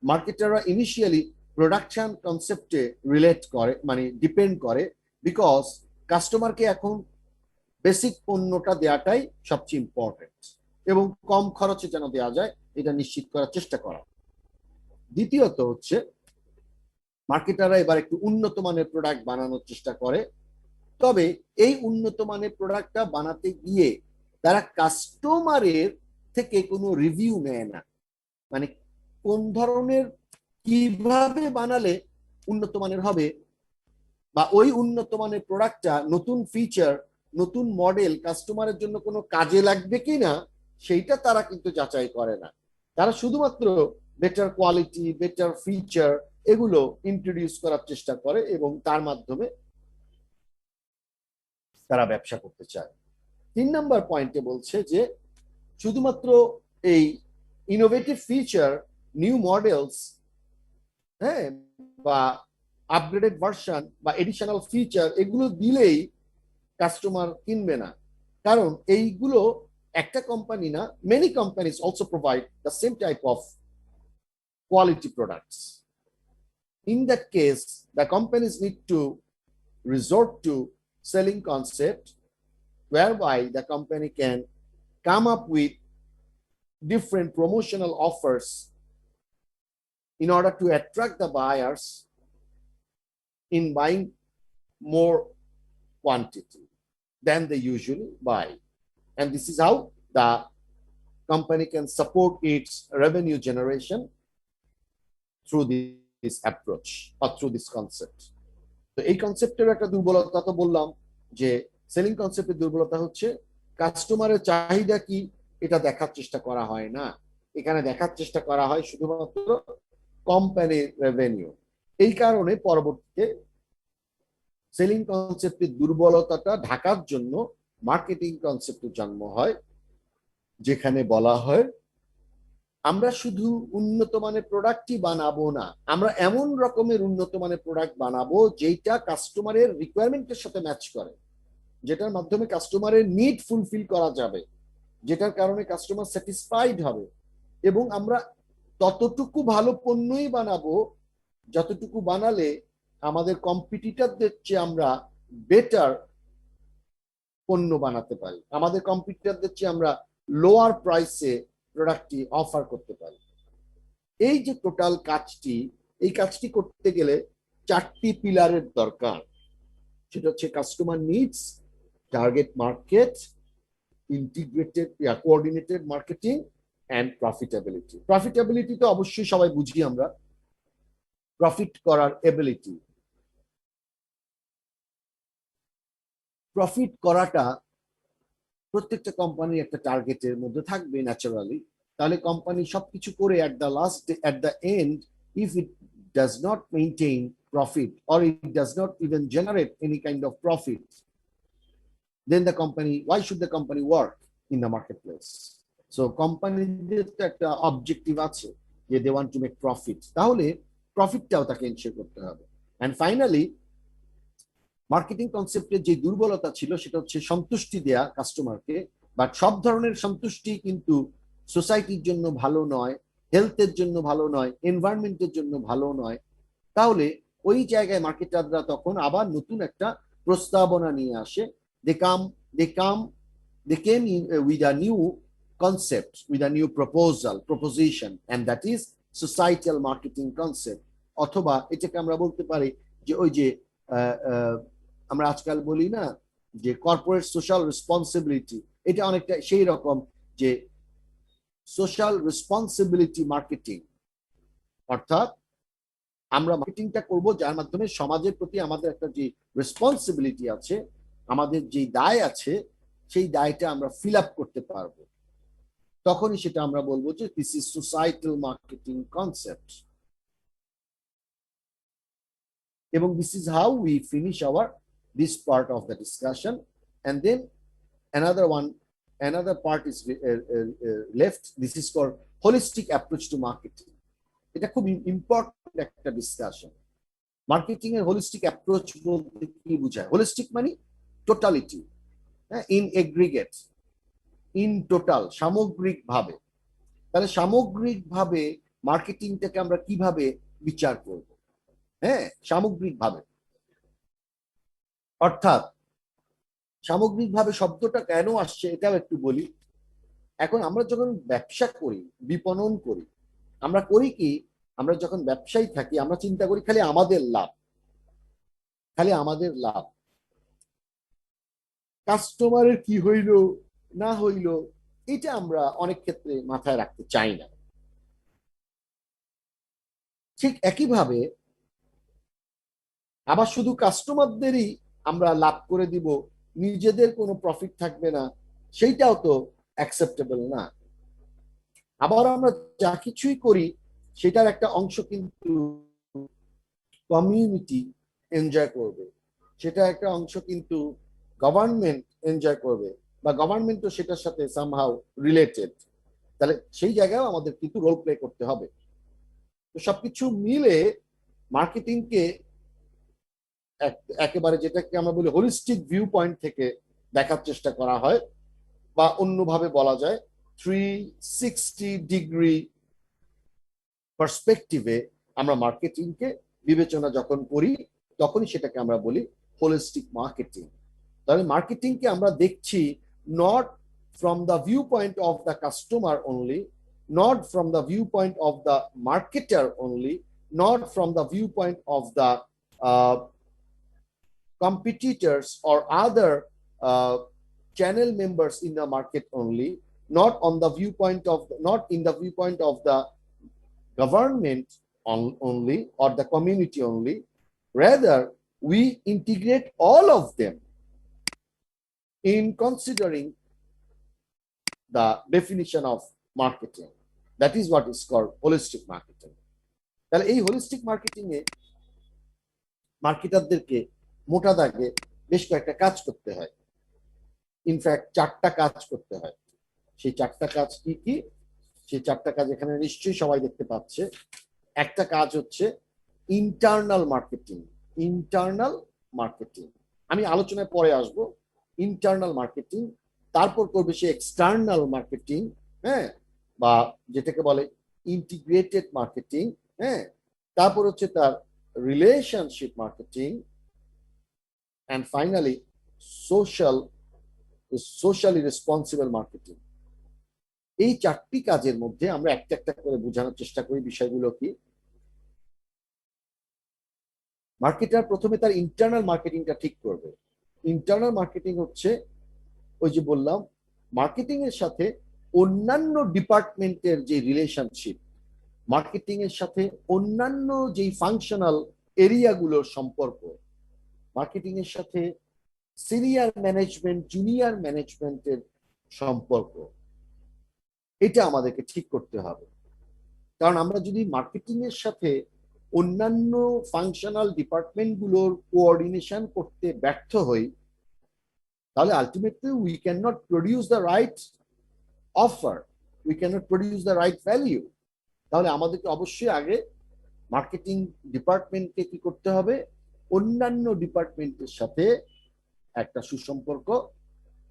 মার্কেটাররা ইনিশিয়ালি প্রোডাকশন কনসেপ্টে রিলেট করে, মানে ডিপেন্ড করে, বিকজ কাস্টমারকে এখন বেসিক পণ্যটা দেওয়াটাই সবচেয়ে ইম্পর্টেন্ট, এবং কম খরচে যেন দেওয়া যায় এটা নিশ্চিত করার চেষ্টা করা। দ্বিতীয়ত হচ্ছে মার্কেটাররা এবার একটু উন্নত মানের প্রোডাক্ট বানানোর চেষ্টা করে। তবে এই উন্নত মানের প্রোডাক্টটা বানাতে গিয়ে তারা কাস্টমারের থেকে কোনো রিভিউ নেয় না, মানে কোন ধরনের কিভাবে বানালে উন্নত মানের হবে, বা ওই উন্নত মানের প্রোডাক্টটা নতুন ফিচার নতুন মডেল কাস্টমারের জন্য কোনো কাজে লাগবে কিনা সেইটা তারা কিন্তু যাচাই করে না। তারা শুধুমাত্র বেটার কোয়ালিটি বেটার ফিচার এগুলো ইন্ট্রোডিউস করার চেষ্টা করে এবং তার মাধ্যমে তারা ব্যবসা করতে চায়। 3 নম্বর পয়েন্টে বলছে যে শুধুমাত্র এই ইনোভেটিভ ফিচার নিউ মডেলস, হ্যাঁ, বা আপগ্রেডেড ভার্সন বা এডিশনাল ফিচার এগুলো দিলেই কাস্টমার কিনবে না। কারণ এইগুলো একটা কোম্পানি না, many companies also provide the same type of quality products. In that case the companies need to resort to selling concept whereby the company can come up with different promotional offers in order to attract the buyers in buying more quantity than they usually buy. And this is how the company can support its revenue generation through this approach or through this concept. তো এই কনসেপ্টের একটা দুর্বলতা তো বললাম যে selling কনসেপ্টের দুর্বলতা হচ্ছে কাস্টমারের চাহিদা কি এটা দেখার চেষ্টা করা হয় না। এখানে দেখার চেষ্টা করা হয় শুধুমাত্র কোম্পানির রেভিনিউ। এই কারণে পরবর্তীতে সেলিং কনসেপ্টের দুর্বলতাটা ঢাকার জন্য মার্কেটিং কনসেপ্টের জন্ম হয়, যেখানে বলা হয় আমরা শুধু উন্নত মানের প্রোডাক্টই বানাবো না, আমরা এমন রকমের উন্নত মানের প্রোডাক্ট বানাবো যেটা কাস্টমারের রিকোয়ারমেন্টের সাথে ম্যাচ করে, যেটার মাধ্যমে কাস্টমারের নিড ফুলফিল করা যাবে, যেটার কারণে কাস্টমার স্যাটিসফাইড হবে। এবং আমরা ততটুকু ভালো পণ্যই বানাবো যতটুকু বানালে আমাদের কম্পিটিটরদের চেয়ে আমরা বেটার পণ্য বানাতে পারি, আমাদের কম্পিটিটরদের চেয়ে আমরা লোয়ার প্রাইসে প্রোডাক্টটি অফার করতে পারি। এই যে টোটাল কাজটি, এই কাজটি করতে গেলে 4টি পিলারের দরকার। সেটা হচ্ছে customer needs, target market, integrated coordinated marketing and profitability. Profitability তো অবশ্যই সবাই বুঝি আমরা, প্রফিট করার এবিলিটি। প্রফিট করাটা প্রত্যেকটা কোম্পানির একটা টার্গেটের মধ্যে থাকবে ন্যাচারালি। তাহলে কোম্পানি সবকিছু করে at the end if it does not maintain profit or it does not even generate any kind of profit, then the company, why should the company work in the marketplace? So কোম্পানিদের তো একটা objective আছে যে they want to make profit, তাহলে প্রফিটটাও তাকে ensure করতে হবে। and finally marketing কনসেপ্টের যে দুর্বলতা ছিল সেটা হচ্ছে সন্তুষ্টি দেয়া কাস্টমারকে, বাট সব ধরনের সন্তুষ্টি কিন্তু সোসাইটির জন্য ভালো নয়, হেলথের জন্য ভালো নয়, এনভায়রনমেন্টের জন্য ভালো নয়। তাহলে ওই জায়গায় মার্কেটাররা তখন আবার নতুন একটা প্রস্তাবনা নিয়ে আসে। they came in with a new concept, with a new proposition, and that is societal marketing concept। অথবা এটাকে আমরা বলতে পারি যে ওই যে আমরা আজকাল বলি না যে কর্পোরেট সোশ্যাল রেসপন্সিবিলিটি, এটা অনেকটা সেই রকম যে সোশ্যাল রেসপন্সিবিলিটি মার্কেটিং। অর্থাৎ আমরা মার্কেটিংটা করব যার মাধ্যমে সমাজের প্রতি আমাদের একটা যে রেসপন্সিবিলিটি আছে, আমাদের যে দায় আছে, সেই দায়টা আমরা ফিল আপ করতে পারবো। তখনই সেটা আমরা বলবো যে this is societal marketing concept. এবং this is how we finish this part of the discussion, and then another part is left. This is called holistic approach to marketing. এটা খুব ইম্পর্টেন্ট একটা ডিসকাশন। মার্কেটিং এর holistic approach বলতে কি বোঝায়? Holistic মানে totality, in aggregate, in total, সামগ্রিক ভাবে। তাহলে সামগ্রিক ভাবে মার্কেটিংটাকে আমরা কিভাবে বিচার করব? হ্যাঁ, সামগ্রিক ভাবে। অর্থাৎ সামগ্রিক ভাবে শব্দটা কেন আসছে এটাও একটু বলি। এখন আমরা যখন ব্যবসা করি, বিপণন করি, আমরা করি কি, আমরা যখন ব্যবসায়ী থাকি আমরা চিন্তা করি খালি আমাদের লাভ, খালি আমাদের লাভ। কাস্টমারের কি হইল না হইল এটা আমরা অনেক ক্ষেত্রে মাথায় রাখতে চাই না। ঠিক একইভাবে আবার শুধু কাস্টমারদেরই আমরা লাভ করে দিব, নিজেদের কোনো প্রফিট থাকবে না, সেইটাও তো অ্যাকসেপ্টেবল না। আবার আমরা যা কিছুই করি সেটার একটা অংশ কিন্তু কমিউনিটি এনজয় করবে, সেটা একটা অংশ কিন্তু গভর্নমেন্ট এনজয় করবে, বা গভর্নমেন্টও সেটার সাথে সামহাউ রিলেটেড। তাহলে সেই জায়গায় আমাদের কিন্তু রোল প্লে করতে হবে। তো সবকিছু মিলে মার্কেটিংকে একেবারে যেটাকে আমরা বলি হোলিস্টিক ভিউ পয়েন্ট থেকে দেখার চেষ্টা করা হয়, বা অন্যভাবে বলা যায় 360 ডিগ্রি পার্সপেক্টিভে আমরা মার্কেটিংকে বিবেচনা যখন করি তখনই সেটাকে আমরা বলি হোলিস্টিক মার্কেটিং। তাহলে মার্কেটিংকে আমরা দেখছি not from the view point of the customer only, not from the view point of the marketer only, not from the view point of the competitors or other channel members in the market only, not on the viewpoint of, not in the viewpoint of the government only or the community only. Rather, we integrate all of them in considering the definition of marketing. That is what is called holistic marketing. তাহলে এই holistic marketing এ মার্কেটারদেরকে মোটা দাগে বেশ কয়েকটা কাজ করতে হয়। In fact 4টা কাজ করতে হয়। সেই 4টা কাজ কি কি? সেই 4টা কাজ এখানে নিশ্চয়ই সবাই দেখতে পাচ্ছে। একটা কাজ হচ্ছে ইন্টারনাল মার্কেটিং। ইন্টারনাল মার্কেটিং আমি আলোচনায় পরে আসব। ইন্টারনাল মার্কেটিং, তারপর করবে সে এক্সটার্নাল মার্কেটিং, হ্যাঁ, বা যেটাকে বলে ইন্টিগ্রেটেড মার্কেটিং, হ্যাঁ, তারপর হচ্ছে তার relationship marketing, and finally socially responsible marketing. এই 4টি কাজের মধ্যে আমরা একটা একটা করে বোঝানোর চেষ্টা করি বিষয়গুলো কি। মার্কেটার প্রথমে তার ইন্টারনাল মার্কেটিংটা ঠিক করবে। ইন্টারনাল মার্কেটিং হচ্ছে ওই যে বললাম মার্কেটিং এর সাথে অন্যান্য ডিপার্টমেন্টের যে রিলেশনশিপ, মার্কেটিং এর সাথে অন্যান্য যে ফাংশনাল এরিয়াগুলোর সম্পর্ক, মার্কেটিং এর সাথে সিনিয়র ম্যানেজমেন্ট জুনিয়র ম্যানেজমেন্টের সম্পর্ক, এটা আমাদেরকে ঠিক করতে হবে। কারণ আমরা যদি মার্কেটিং এর সাথে অন্যান্য ফাংশনাল ডিপার্টমেন্টগুলোর কোঅর্ডিনেশন করতে ব্যর্থ হই, তাহলে ultimately we can not produce the right offer, we can not produce the right value. তাহলে আমাদেরকে অবশ্যই আগে মার্কেটিং ডিপার্টমেন্টকে কি করতে হবে? অন্যান্য ডিপার্টমেন্টের সাথে একটা সুসম্পর্ক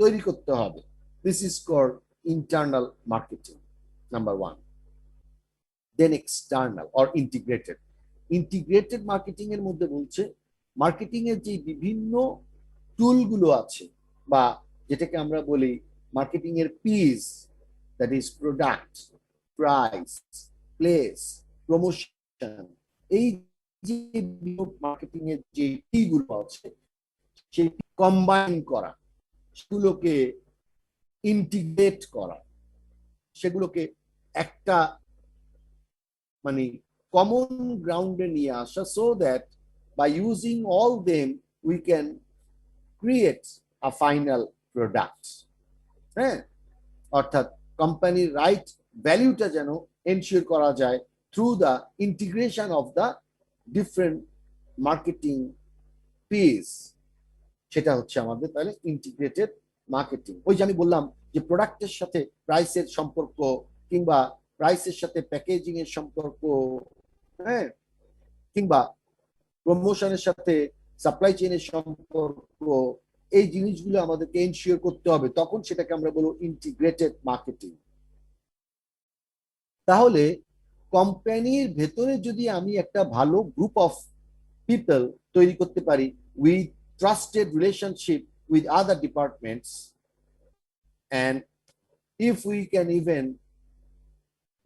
তৈরি করতে হবে। This is called internal marketing, number 1। Then external or integrated. Integrated marketing এর মধ্যে বলছে মার্কেটিং এর যে বিভিন্ন টুলগুলো আছে, বা যেটাকে আমরা বলি মার্কেটিং এর piece, that is product, price, place, promotion, এই যে মার্কেটিং এর যে পিগুলো আছে সেই কম্বাইন করা, সেগুলোকে ইন্টিগ্রেট করা, সেগুলোকে একটা মানে কমন গ্রাউন্ডে নিয়ে আসা, so that by using all them we can create a final product. হ্যাঁ, অর্থাৎ কোম্পানির রাইট ভ্যালুটা যেন এনশিওর করা যায় through the integration of the different marketing Ps. সেটা হচ্ছে আমাদের তাহলে ইন্টিগ্রেটেড মার্কেটিং। ওই যে আমি বললাম যে প্রোডাক্টের সাথে প্রাইসের সম্পর্ক, কিংবা প্রাইসের সাথে প্যাকেজিং এর সম্পর্ক, হ্যাঁ, কিংবা প্রমোশনের সাথে সাপ্লাই চেইনের সম্পর্ক, এই জিনিসগুলো আমাদেরকে এনশিওর করতে হবে, তখন সেটাকে আমরা বলবো ইন্টিগ্রেটেড মার্কেটিং। তাহলে কোম্পানির ভেতরে যদি আমি একটা ভালো গ্রুপ অফ পিপল তৈরি করতে পারি with trusted relationship with other departments, and if we can even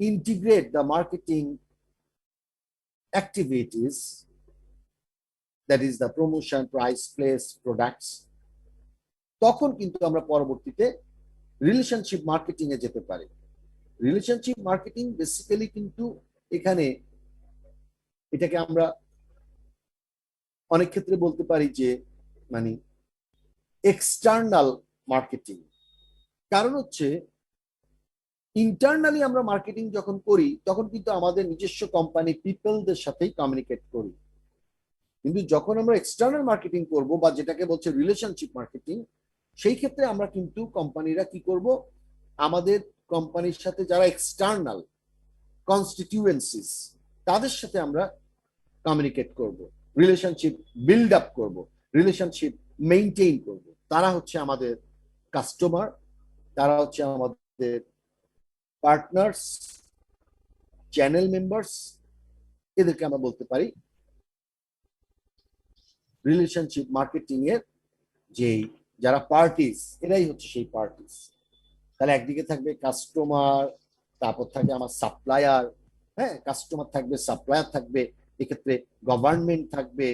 integrate the marketing activities, that is the promotion, price, place, products, তখন কিন্তু আমরা পরবর্তীতে রিলেশনশিপ মার্কেটিং এ যেতে পারি। রিলেশনশিপ মার্কেটিং বেসিক্যালি কিন্তু এখানে এটাকে আমরা অনেক ক্ষেত্রে বলতে পারি যে মানে এক্সটার্নাল মার্কেটিং। কারণ হচ্ছে ইন্টারনালি আমরা মার্কেটিং যখন করি তখন কিন্তু আমাদের নিজস্ব কোম্পানি পিপলদের সাথেই কমিউনিকেট করি, কিন্তু যখন আমরা এক্সটার্নাল মার্কেটিং করব বা যেটাকে বলছে রিলেশনশিপ মার্কেটিং, সেই ক্ষেত্রে আমরা কিন্তু কোম্পানিরা কি করব, আমাদের কোম্পানির সাথে যারা এক্সটার্নাল কনস্টিটিউয়েন্সিস তাদের সাথে আমরা কমিউনিকেট করব, রিলেশনশিপ বিল্ড আপ করব, রিলেশনশিপ মেইনটেইন করব। তারা হচ্ছে আমাদের কাস্টমার, তারা হচ্ছে আমাদের পার্টনার্স, চ্যানেল মেম্বার্স, এদেরকে আমরা বলতে পারি রিলেশনশিপ মার্কেটিং এর যে যারা পার্টিস, এরাই হচ্ছে সেই পার্টিস। তাহলে একদিকে থাকবে কাস্টমার, তারপর থাকবে আমার সাপ্লায়ার, হ্যাঁ, কাস্টমার থাকবে, সাপ্লায়ার থাকবে, এক্ষেত্রে গভর্নমেন্ট থাকবে,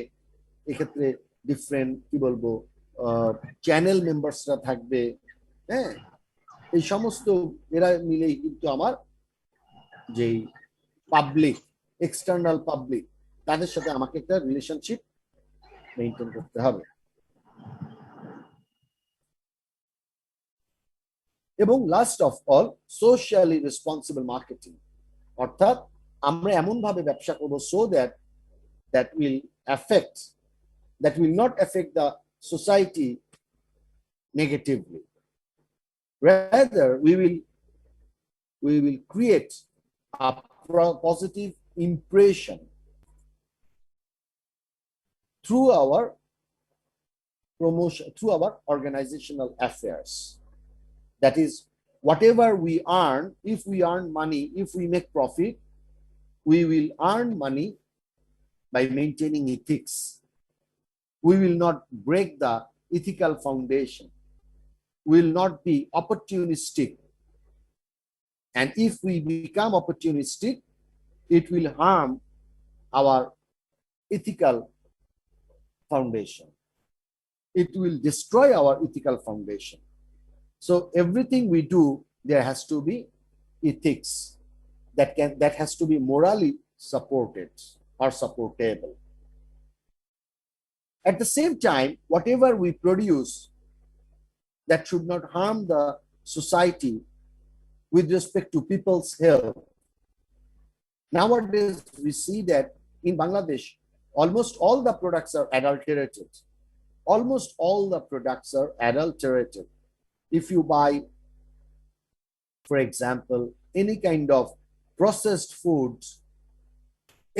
এক্ষেত্রে ডিফারেন্ট কি বলবো চ্যানেল মেম্বার্সরা থাকবে, হ্যাঁ, এই সমস্ত এরা মিলেই কিন্তু আমার যেই পাবলিক, এক্সটার্নাল পাবলিক, তাদের সাথে আমাকে একটা রিলেশনশিপ মেইনটেইন করতে হবে। এবং last of all socially responsible marketing, অর্থাৎ আমরা এমন ভাবে ব্যবসা করব so that that will not affect the society negatively, rather we will create a positive impression through our promotion, through our organizational affairs. That is, whatever we earn, if we earn money, if we make profit, we will earn money by maintaining ethics. We will not break the ethical foundation. We will not be opportunistic. And if we become opportunistic, it will harm our ethical foundation. It will destroy our ethical foundation. So everything we do, there has to be ethics that has to be morally supported or supportable. At the same time, whatever we produce that should not harm the society with respect to people's health. Nowadays, we see that in Bangladesh, almost all the products are adulterated. Almost all the products are adulterated. If you buy, for example, any kind of processed foods,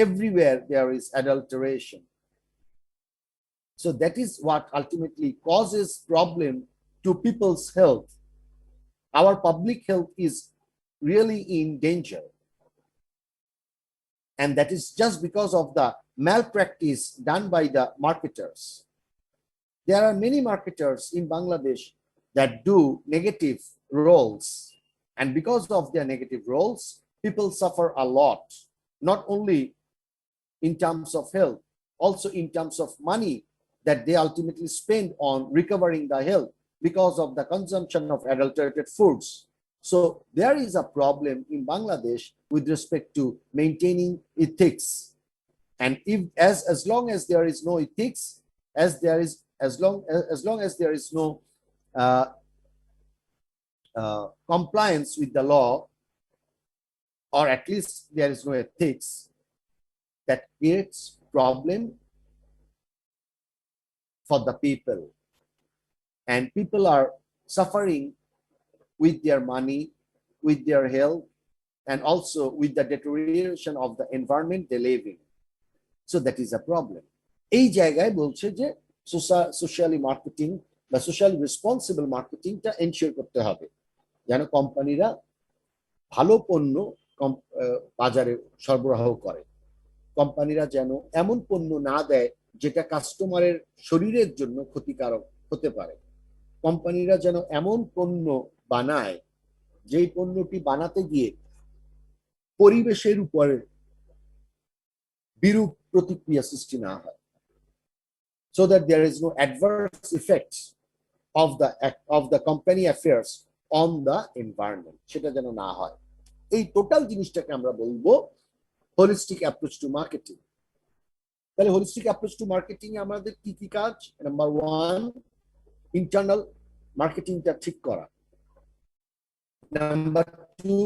everywhere there is adulteration. So that is what ultimately causes problem to people's health. Our public health is really in danger. And that is just because of the malpractice done by the marketers. There are many marketers in Bangladesh that do negative roles. And because of their negative roles, people suffer a lot, not only in terms of health, also in terms of money that they ultimately spend on recovering the health because of the consumption of adulterated foods. So there is a problem in Bangladesh with respect to maintaining ethics. And if as long as there is no ethics, as long as there is no compliance with the law, or at least there is no ethics, that creates problem for the people, and people are suffering with their money, with their health, and also with the deterioration of the environment they live in. So that is a problem. এই জায়গায় বলছে যে socially marketing বা social responsible মার্কেটিংটা ensure করতে হবে, যেন কোম্পানিরা ভালো পণ্য বাজারে সরবরাহ করে। কোম্পানিরা যেন এমন পণ্য না দেয় যেটা কাস্টমারের শরীরের জন্য ক্ষতিকারক হতে পারে। কোম্পানিরা যেন এমন পণ্য বানায় যেই পণ্যটি বানাতে গিয়ে পরিবেশের উপরে বিরূপ প্রতিক্রিয়া সৃষ্টি না হয়, so that there is no adverse effects of the company affairs on the environment, সেটা যেন না হয়। এই টোটাল জিনিসটাকে আমরা বলবো হোলিস্টিক অ্যাপ্রোচ টু মার্কেটিং। তাহলে হোলিস্টিক অ্যাপ্রোচ টু মার্কেটিং এ আমাদের কি কি কাজ? নাম্বার 1, ইন্টারনাল মার্কেটিংটা ঠিক করা। নাম্বার 2,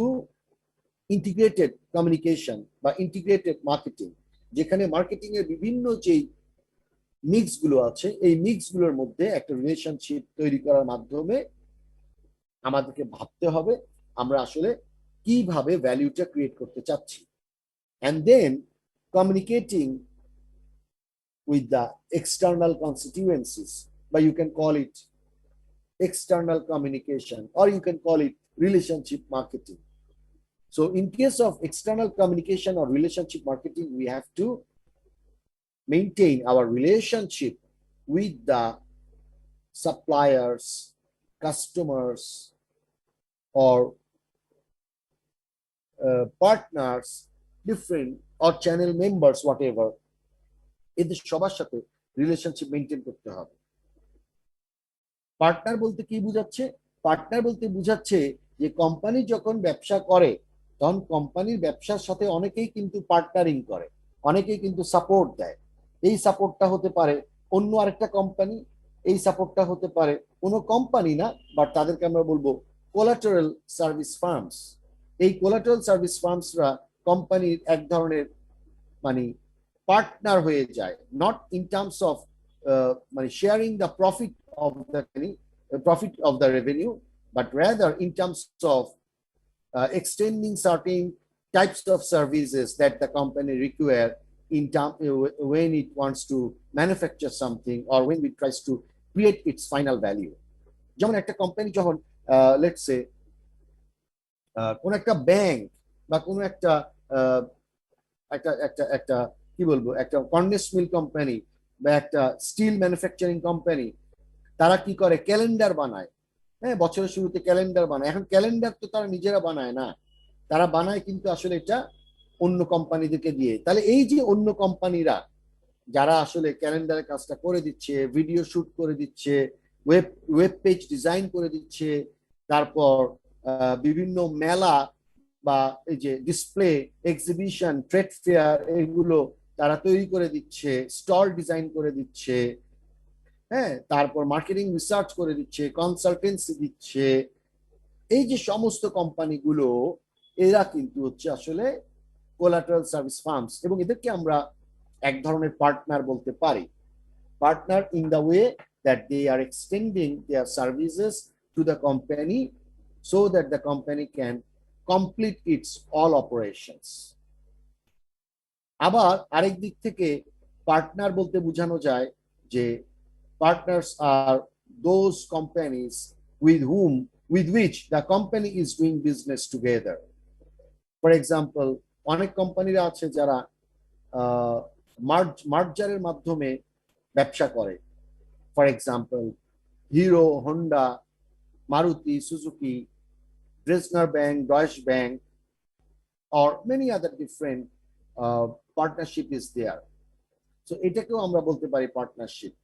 ইন্টিগ্রেটেড কমিউনিকেশন বা ইন্টিগ্রেটেড মার্কেটিং, যেখানে মার্কেটিং এর বিভিন্ন যে মিক্স গুলো আছে এই মিক্স গুলোর মধ্যে একটা রিলেশনশিপ তৈরি করার মাধ্যমে আমাদেরকে ভাবতে হবে আমরা আসলে কিভাবে ভ্যালুটা ক্রিয়েট করতে চাচ্ছি। and then communicating with the external constituencies, but you can call it external communication or you can call it relationship marketing. So in case of external communication or relationship marketing, we have to maintain our relationship with the suppliers, customers, or partners, different or channel members, whatever, এদের সবার সাথে relationship maintain করতে হবে। Partner বলতে কি বুঝাচ্ছে? Partner বলতে বুঝাচ্ছে যে কোম্পানি যখন ব্যবসা করে তখন কোম্পানির ব্যবসার সাথে অনেকেই কিন্তু পার্টনারিং করে, অনেকেই কিন্তু সাপোর্ট দেয়। এই সাপোর্টটা হতে পারে অন্য আরেকটা কোম্পানি, এই সাপোর্টটা হতে পারে কোনো কোম্পানি না, বাট তাদেরকে আমরা বলবো কোলাটারাল সার্ভিস ফার্মস। এই কোলাটারাল সার্ভিস ফার্মসরা কোম্পানির এক ধরনের মানে পার্টনার হয়ে যায়, নট ইন টার্মস অফ মানে sharing the profit of the revenue, but rather in terms of extending certain types of services that the company require in when it wants to manufacture something or when it tries to create its final value. যেমন একটা company যখন let's say কোন একটা bank বা কোন একটা একটা একটা একটা কি বলবো একটা কন্ডেন্স মিল কোম্পানি বা একটা স্টিল ম্যানুফ্যাকচারিং কোম্পানি, তারা কি করে? ক্যালেন্ডার বানায়। হ্যাঁ, বছরের শুরুতে ক্যালেন্ডার বানায়। এখন ক্যালেন্ডার তো তারা নিজেরা বানায় না, তারা বানায় কিন্তু আসলে এটা অন্য কোম্পানিদেরকে দিয়ে। তাহলে এই যে অন্য কোম্পানিরা যারা আসলে ক্যালেন্ডারের কাজটা করে দিচ্ছে, ভিডিও শুট করে দিচ্ছে, ওয়েব পেজ ডিজাইন করে দিচ্ছে, তারপর বিভিন্ন মেলা বা এই যে ডিসপ্লে, এক্সিবিশন, ট্রেড ফেয়ার এগুলো তারা তৈরি করে দিচ্ছে, স্টল ডিজাইন করে দিচ্ছে, হ্যাঁ, তারপর মার্কেটিং রিসার্চ করে দিচ্ছে, কনসালটেন্সি দিচ্ছে। এই যে সমস্ত কোম্পানিগুলো এরা কিন্তু হচ্ছে আসলে কোলাটারাল সার্ভিস ফার্মস, এবং এদেরকে আমরা এক ধরনের পার্টনার বলতে পারি। Partner in the way that they are extending their services to the company so that the company can complete its all operations. আবার আরেক দিক থেকে পার্টনার বলতে বোঝানো যায় যে partners are those companies with which the company is doing business together. For example, অনেক কোম্পানিরা আছে যারা মার্জারের মাধ্যমে ব্যবসা করে। For example Hero, Honda, Maruti Suzuki, Dresdner Bank, Deutsche Bank, or many other different partnership is there. So এটাকেও আমরা বলতে পারি পার্টনারশিপ।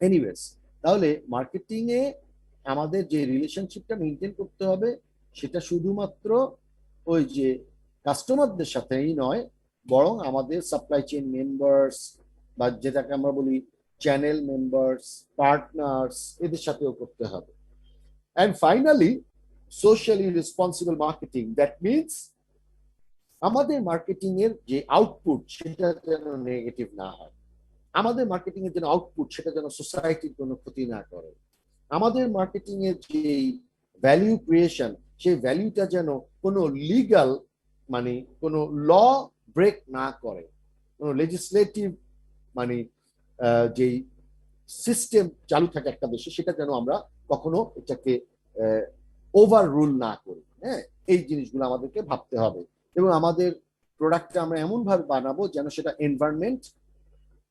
এনিওয়েজ, তাহলে মার্কেটিং এ আমাদের যে রিলেশনশিপটা মেনটেন করতে হবে সেটা শুধুমাত্র ওই যে কাস্টমারদের সাথেই নয়, বরং আমাদের সাপ্লাই চেইন মেম্বার্স বা যেটাকে আমরা বলি চ্যানেল মেম্বার্স, পার্টনার্স, এদের সাথেও করতে হবে। And finally socially responsible marketing, that means আমাদের মার্কেটিং এর যে আউটপুট সেটা যেন নেগেটিভ না হয়, আমাদের মার্কেটিং এর যেন আউটপুট সেটা যেন সোসাইটির কোনো ক্ষতি না করে, আমাদের মার্কেটিং এর যে ভ্যালু ক্রিয়েশন সেই ভ্যালুটা যেন কোনো লিগাল মানে কোনো ল ব্রেক না করে, কোনো লেজিসলেটিভ মানে যেই সিস্টেম চালু থাকে একটা দেশে সেটা যেন আমরা কখনো এটাকে ওভার রুল না করি। হ্যাঁ, এই জিনিসগুলো আমাদেরকে ভাবতে হবে এবং আমাদের প্রোডাক্টটা আমরা এমন ভাবে বানাবো যেন সেটা এনভায়রনমেন্ট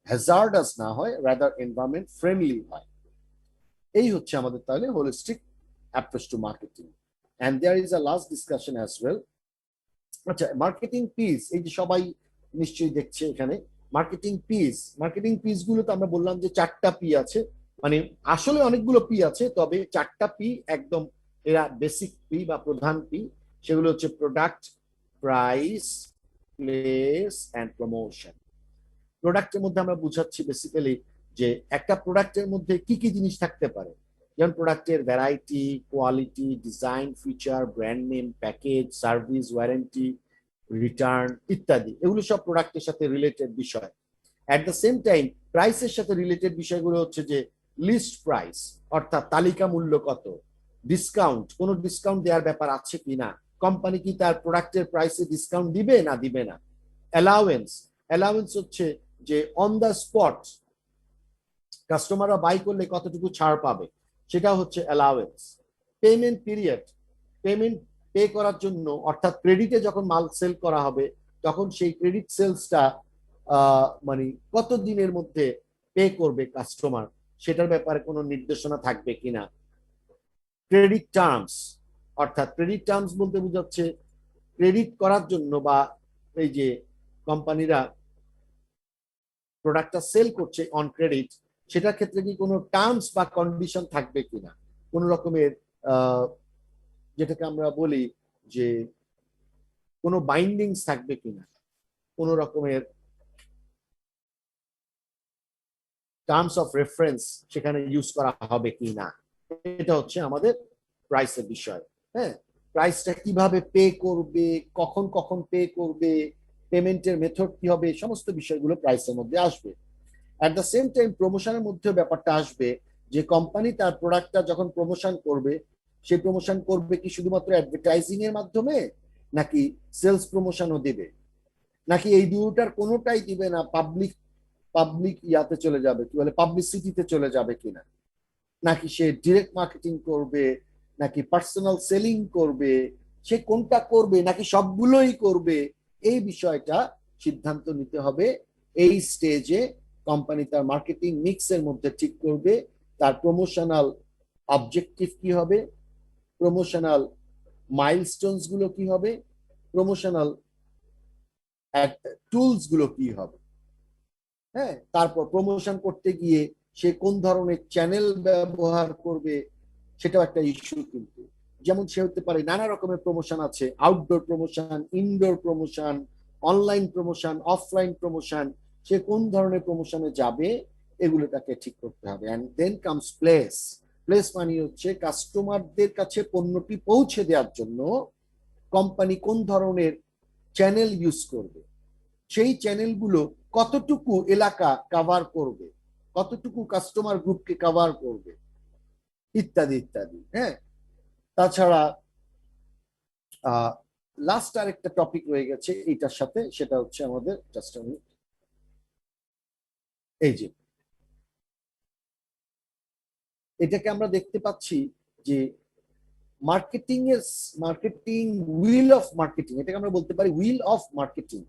হ্যাজার্ডাস না হয়, রাদার এনভায়রনমেন্ট ফ্রেন্ডলি হয়। এই হচ্ছে আমাদের তাহলে holistic approach to marketing. And there is a last discussion as well. আচ্ছা, মার্কেটিং পিস, এই যে সবাই নিশ্চয়ই দেখছে এখানে মার্কেটিং পিস গুলো তো আমরা বললাম যে 4টা পি আছে, মানে আসলে অনেকগুলো পি আছে, তবে 4টা পি একদম এরা বেসিক পি বা প্রধান পি। সেগুলো হচ্ছে product, price, place and promotion. প্রোডাক্টের মধ্যে আমরা বুঝাচ্ছি বেসিক্যালি যে একটা প্রোডাক্টের মধ্যে কি কি জিনিস থাকতে পারে, যেমন প্রোডাক্টের variety, quality, design, feature, brand name, package, service, warranty, return ইত্যাদি। এগুলো সব প্রোডাক্টের সাথে রিলেটেড বিষয়। অ্যাট দ্য সেম টাইম প্রাইসের সাথে রিলেটেড বিষয়গুলো হচ্ছে যে লিস্ট প্রাইস, অর্থাৎ তালিকা মূল্য কত, ডিসকাউন্ট, কোনো ডিসকাউন্ট দেওয়ার ব্যাপার আছে কিনা, কোম্পানি কি তার প্রোডাক্টের প্রাইসে ডিসকাউন্ট দিবে না দিবে না, অ্যালাউয়েন্স, অ্যালাউয়েন্স হচ্ছে যে অন দ্য স্পট কাস্টমাররা বাই করলে কতটুকু ছাড় পাবে, সেটা হচ্ছে allowance. Payment period, payment pay করার জন্য, অর্থাৎ ক্রেডিটে যখন মাল সেল করা হবে তখন সেই ক্রেডিট সেলসটা মানে কত দিনের মধ্যে পে করবে কাস্টমার, সেটার ব্যাপারে কোনো নির্দেশনা থাকবে কিনা। ক্রেডিট টার্মস, অর্থাৎ ক্রেডিট টার্মস বলতে বোঝাচ্ছে ক্রেডিট করার জন্য বা এই যে কোম্পানিরা প্রোডাক্টটা সেল করছে অন ক্রেডিট, সেটার ক্ষেত্রে কি কোনো টার্মস বা কন্ডিশন থাকবে কিনা, কোন রকমের যেটাকে আমরা বলি যে কোনো বাইন্ডিংস থাকবে কিনা, কোন রকমের টার্মস অফ রেফারেন্স সেখানে ইউজ করা হবে কিনা। এটা হচ্ছে আমাদের প্রাইসের বিষয়। হ্যাঁ, প্রাইসটা কিভাবে পে করবে, কখন কখন পে করবে, পেমেন্টের মেথড কি হবে, সমস্ত বিষয়গুলো প্রাইসের মধ্যে আসবে। অ্যাট দ্য সেম টাইম প্রমোশনের মধ্যে ব্যাপারটা আসবে যে কোম্পানি তার প্রোডাক্টটা যখন প্রমোশন করবে, সেই প্রমোশন করবে কি শুধুমাত্র অ্যাডভার্টাইজিং এর মাধ্যমে, নাকি সেলস প্রমোশনও দিবে, নাকি এই দুটার কোনোটাই দিবে না, পাবলিক পাবলিক ইয়াতে চলে যাবে, কি বলে পাবলিসিটিতে চলে যাবে কিনা, নাকি সে ডিরেক্ট মার্কেটিং করবে, নাকি পার্সোনাল সেলিং করবে, সে কোনটা করবে, নাকি সবগুলোই করবে, এই বিষয়টা সিদ্ধান্ত নিতে হবে এই স্টেজে। কোম্পানি তার মার্কেটিং মিক্সের মধ্যে ঠিক করবে তার প্রমোশনাল অবজেক্টিভ কি হবে, প্রমোশনাল মাইলস্টোনস গুলো কি হবে, প্রমোশনাল টুলস গুলো কি হবে। হ্যাঁ, তারপর প্রমোশন করতে গিয়ে সে কোন ধরনের চ্যানেল ব্যবহার করবে, সেটাও একটা ইস্যু কিন্তু। যেমন সে হতে পারে নানা রকমের প্রমোশন আছে, outdoor promotion, indoor promotion, online promotion, offline promotion, সে কোন ধরনের প্রমোশনে যাবে, এগুলো তাকে ঠিক করতে হবে। And then comes place. Place মানে হচ্ছে কাস্টমারদের কাছে পণ্যটি পৌঁছে দেওয়ার জন্য কোম্পানি কোন ধরনের চ্যানেল ইউজ করবে, সেই চ্যানেলগুলো কতটুকু এলাকা কভার করবে, কতটুকু কাস্টমার গ্রুপকে কভার করবে, ইত্যাদি ইত্যাদি। হ্যাঁ, তাছাড়া লাস্ট আর একটা টপিক রয়ে গেছে এইটার সাথে, সেটা হচ্ছে আমাদের জাস্ট আমি এই যে এটাকে আমরা দেখতে পাচ্ছি যে মার্কেটিং হুইল অফ মার্কেটিং, এটাকে আমরা বলতে পারি হুইল অফ মার্কেটিং।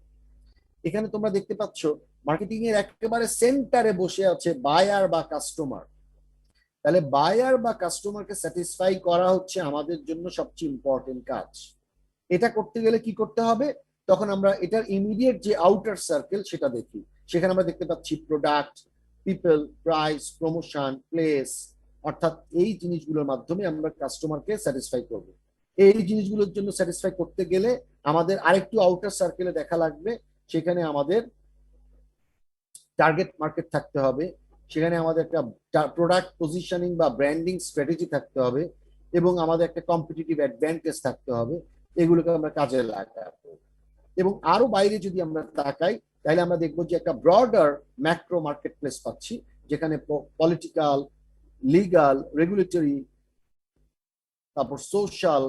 এখানে তোমরা দেখতে পাচ্ছ মার্কেটিং এর একেবারে সেন্টারে বসে আছে বায়ার বা কাস্টমার। তাহলে বায়ার বা কাস্টমারকে স্যাটিসফাই করা হচ্ছে আমাদের জন্য সবচেয়ে ইম্পর্টেন্ট কাজ। এটা করতে গেলে কি করতে হবে, তখন আমরা এটার ইমিডিয়েট যে আউটার সার্কেল সেটা দেখি। সেখানে আমরা দেখতে পাচ্ছি product, people, price, promotion, place, অর্থাৎ এই জিনিসগুলোর মাধ্যমে আমরা কাস্টমারকে স্যাটিসফাই করব। এই জিনিসগুলোর জন্য স্যাটিসফাই করতে গেলে আমাদের আরেকটু আউটার সার্কেলে দেখা লাগবে, সেখানে আমাদের টার্গেট মার্কেট থাকতে হবে, সেখানে আমাদের একটা প্রোডাক্ট পজিশনিং বা ব্র্যান্ডিং স্ট্র্যাটেজি থাকতে হবে, এবং আমাদের একটা কম্পিটিটিভ অ্যাডভান্টেজ থাকতে হবে। এগুলোকে আমরা কাজে লাগাবো। এবং আরো বাইরে যদি আমরা তাকাই, তাহলে আমরা দেখবো যে একটা ব্রডার ম্যাক্রো মার্কেট প্লেস পাচ্ছি, যেখানে পলিটিক্যাল, লিগাল, রেগুলেটরি, তারপর social,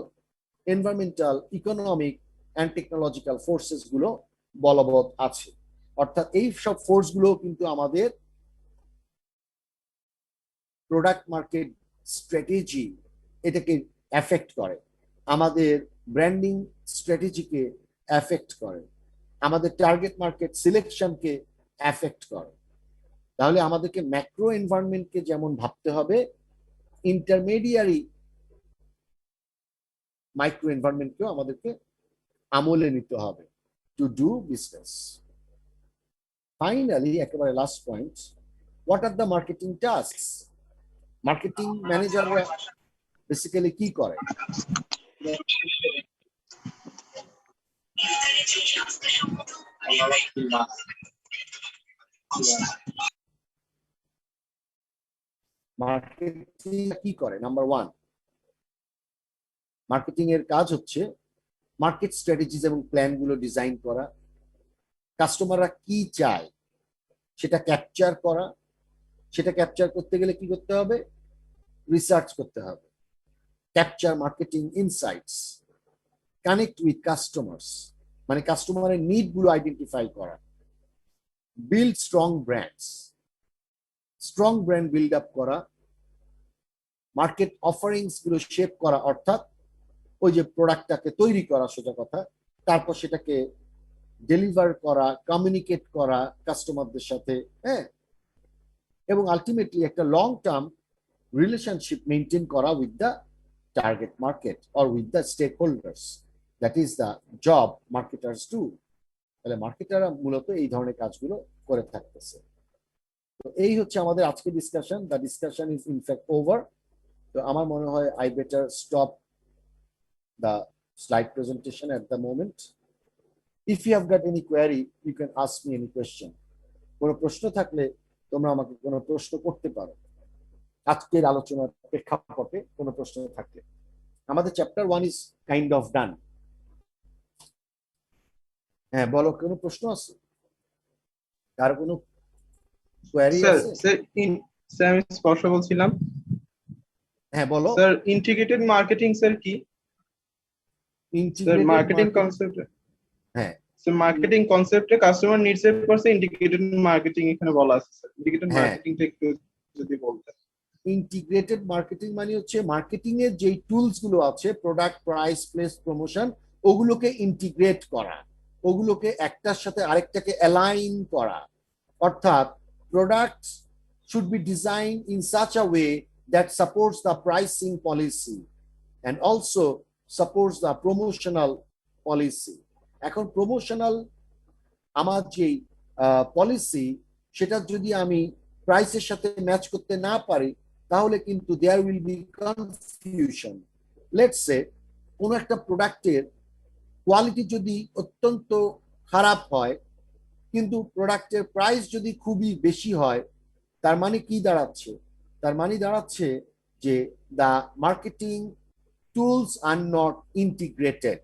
environmental, economic and technological forces গুলো বলবৎ আছে। অর্থাৎ এই সব ফোর্স গুলো কিন্তু আমাদের প্রোডাক্ট মার্কেট স্ট্র্যাটেজি এটাকে এফেক্ট করে, আমাদের ব্র্যান্ডিং স্ট্র্যাটেজিকে এফেক্ট করে, আমাদের টার্গেট মার্কেট সিলেকশনকে এফেক্ট করে। তাহলে আমাদেরকে ম্যাক্রো এনভায়রনমেন্টকে যেমন ভাবতে হবে, ইন্টারমিডিয়ারি মাইক্রো এনভায়রনমেন্টকেও আমাদেরকে আমলে নিতে হবে টু ডু বিজনেস। ফাইনালি একেবারে last point, what are the marketing tasks? Marketing ম্যানেজাররা বেসিক্যালি কি করে? মার্কেটিং কি করে? নাম্বার ওয়ান, মার্কেটিং এর কাজ হচ্ছে মার্কেট স্ট্র্যাটেজিস এবং প্ল্যান গুলো ডিজাইন করা, কাস্টমাররা কি চায় সেটা ক্যাপচার করা, সেটা ক্যাপচার করতে গেলে কি করতে হবে? রিসার্চ করতে হবে, capture marketing insights, connect with customers, মানে কাস্টমারের নিড গুলো আইডেন্টিফাই করা, build strong brands, strong brand build up করা, মার্কেট অফারিংস গুলো শেপ করা, অর্থাৎ ওই যে প্রোডাক্টটাকে তৈরি করা সোজা কথা, তারপর সেটাকে ডেলিভার করা, কমিউনিকেট করা কাস্টমারদের সাথে, হ্যাঁ, এবং আলটিমেটলি একটা লং টার্ম রিলেশনশিপ মেনটেন করা with the target market or with the stakeholders. That is the job marketers do. তাহলে মার্কেটাররা মূলত এই ধরনের কাজগুলো করে থাকতেছে। তো এই হচ্ছে আমাদের আজকে discussion. The discussion is in fact over. তো আমার মনে হয় I better stop the slide presentation at the moment. If you have got any query, you can ask me any question. কোনো প্রশ্ন থাকলে তোমরা আমাকে কোনো প্রশ্ন করতে পারো আজকের আলোচনার প্রেক্ষাপটে। কোনো প্রশ্ন থাকলে, আমাদের চ্যাপ্টার 1 ইজ কাইন্ড অফ ডান। হ্যাঁ বলো, কোনো প্রশ্ন আছে? কার কোনো কোয়েরি আছে? স্যার আমি স্পর্শ বলছিলাম। হ্যাঁ বলো স্যার, ইন্টিগ্রেটেড মার্কেটিং স্যার কি? স্যার মার্কেটিং কনসেপ্ট, হ্যাঁ স্যার মার্কেটিং কনসেপ্টে কাস্টমার নিডস এর পাশে ইন্টিগ্রেটেড মার্কেটিং এখানে বলা আছে স্যার। ইন্টিগ্রেটেড মার্কেটিংটা একটু যদি বলতেন। ইন্টিগ্রেটেড মার্কেটিং মানে হচ্ছে মার্কেটিং এর যে টুলস গুলো আছে, প্রোডাক্ট, প্রাইস, প্লেস, প্রমোশন, ওগুলোকে ইন্টিগ্রেট করা, ওগুলোকে একটার সাথে আরেকটাকে অ্যালাইন করা। অর্থাৎ products should be design in such a way that supports the pricing policy and also supports the promotional policy. এখন প্রমোশনাল আমার যে পলিসি, সেটা যদি আমি প্রাইসের সাথে ম্যাচ করতে না পারি, তাহলে কিন্তু there will be confusion. Let's say কোনো একটা প্রোডাক্টের কোয়ালিটি যদি অত্যন্ত খারাপ হয়, কিন্তু প্রোডাক্টের প্রাইস যদি খুবই বেশি হয়, তার মানে কি দাঁড়াচ্ছে? তার মানে দাঁড়াচ্ছে যে the marketing tools are not integrated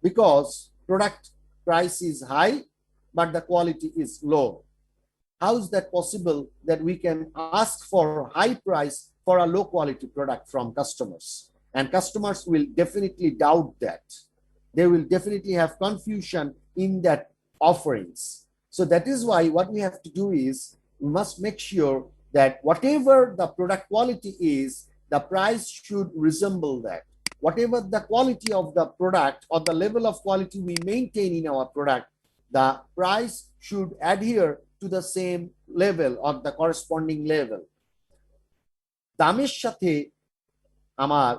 because product price is high but the quality is low. How is that possible that we can ask for high price for a low quality product from customers? And customers will definitely doubt that. They will definitely have confusion in that offerings. So that is why what we have to do is we must make sure that whatever the product quality is, the price should resemble that. Whatever the quality of the product or the level of quality we maintain in our product, the price should adhere to the same level or the corresponding level. দামের সাথে আমার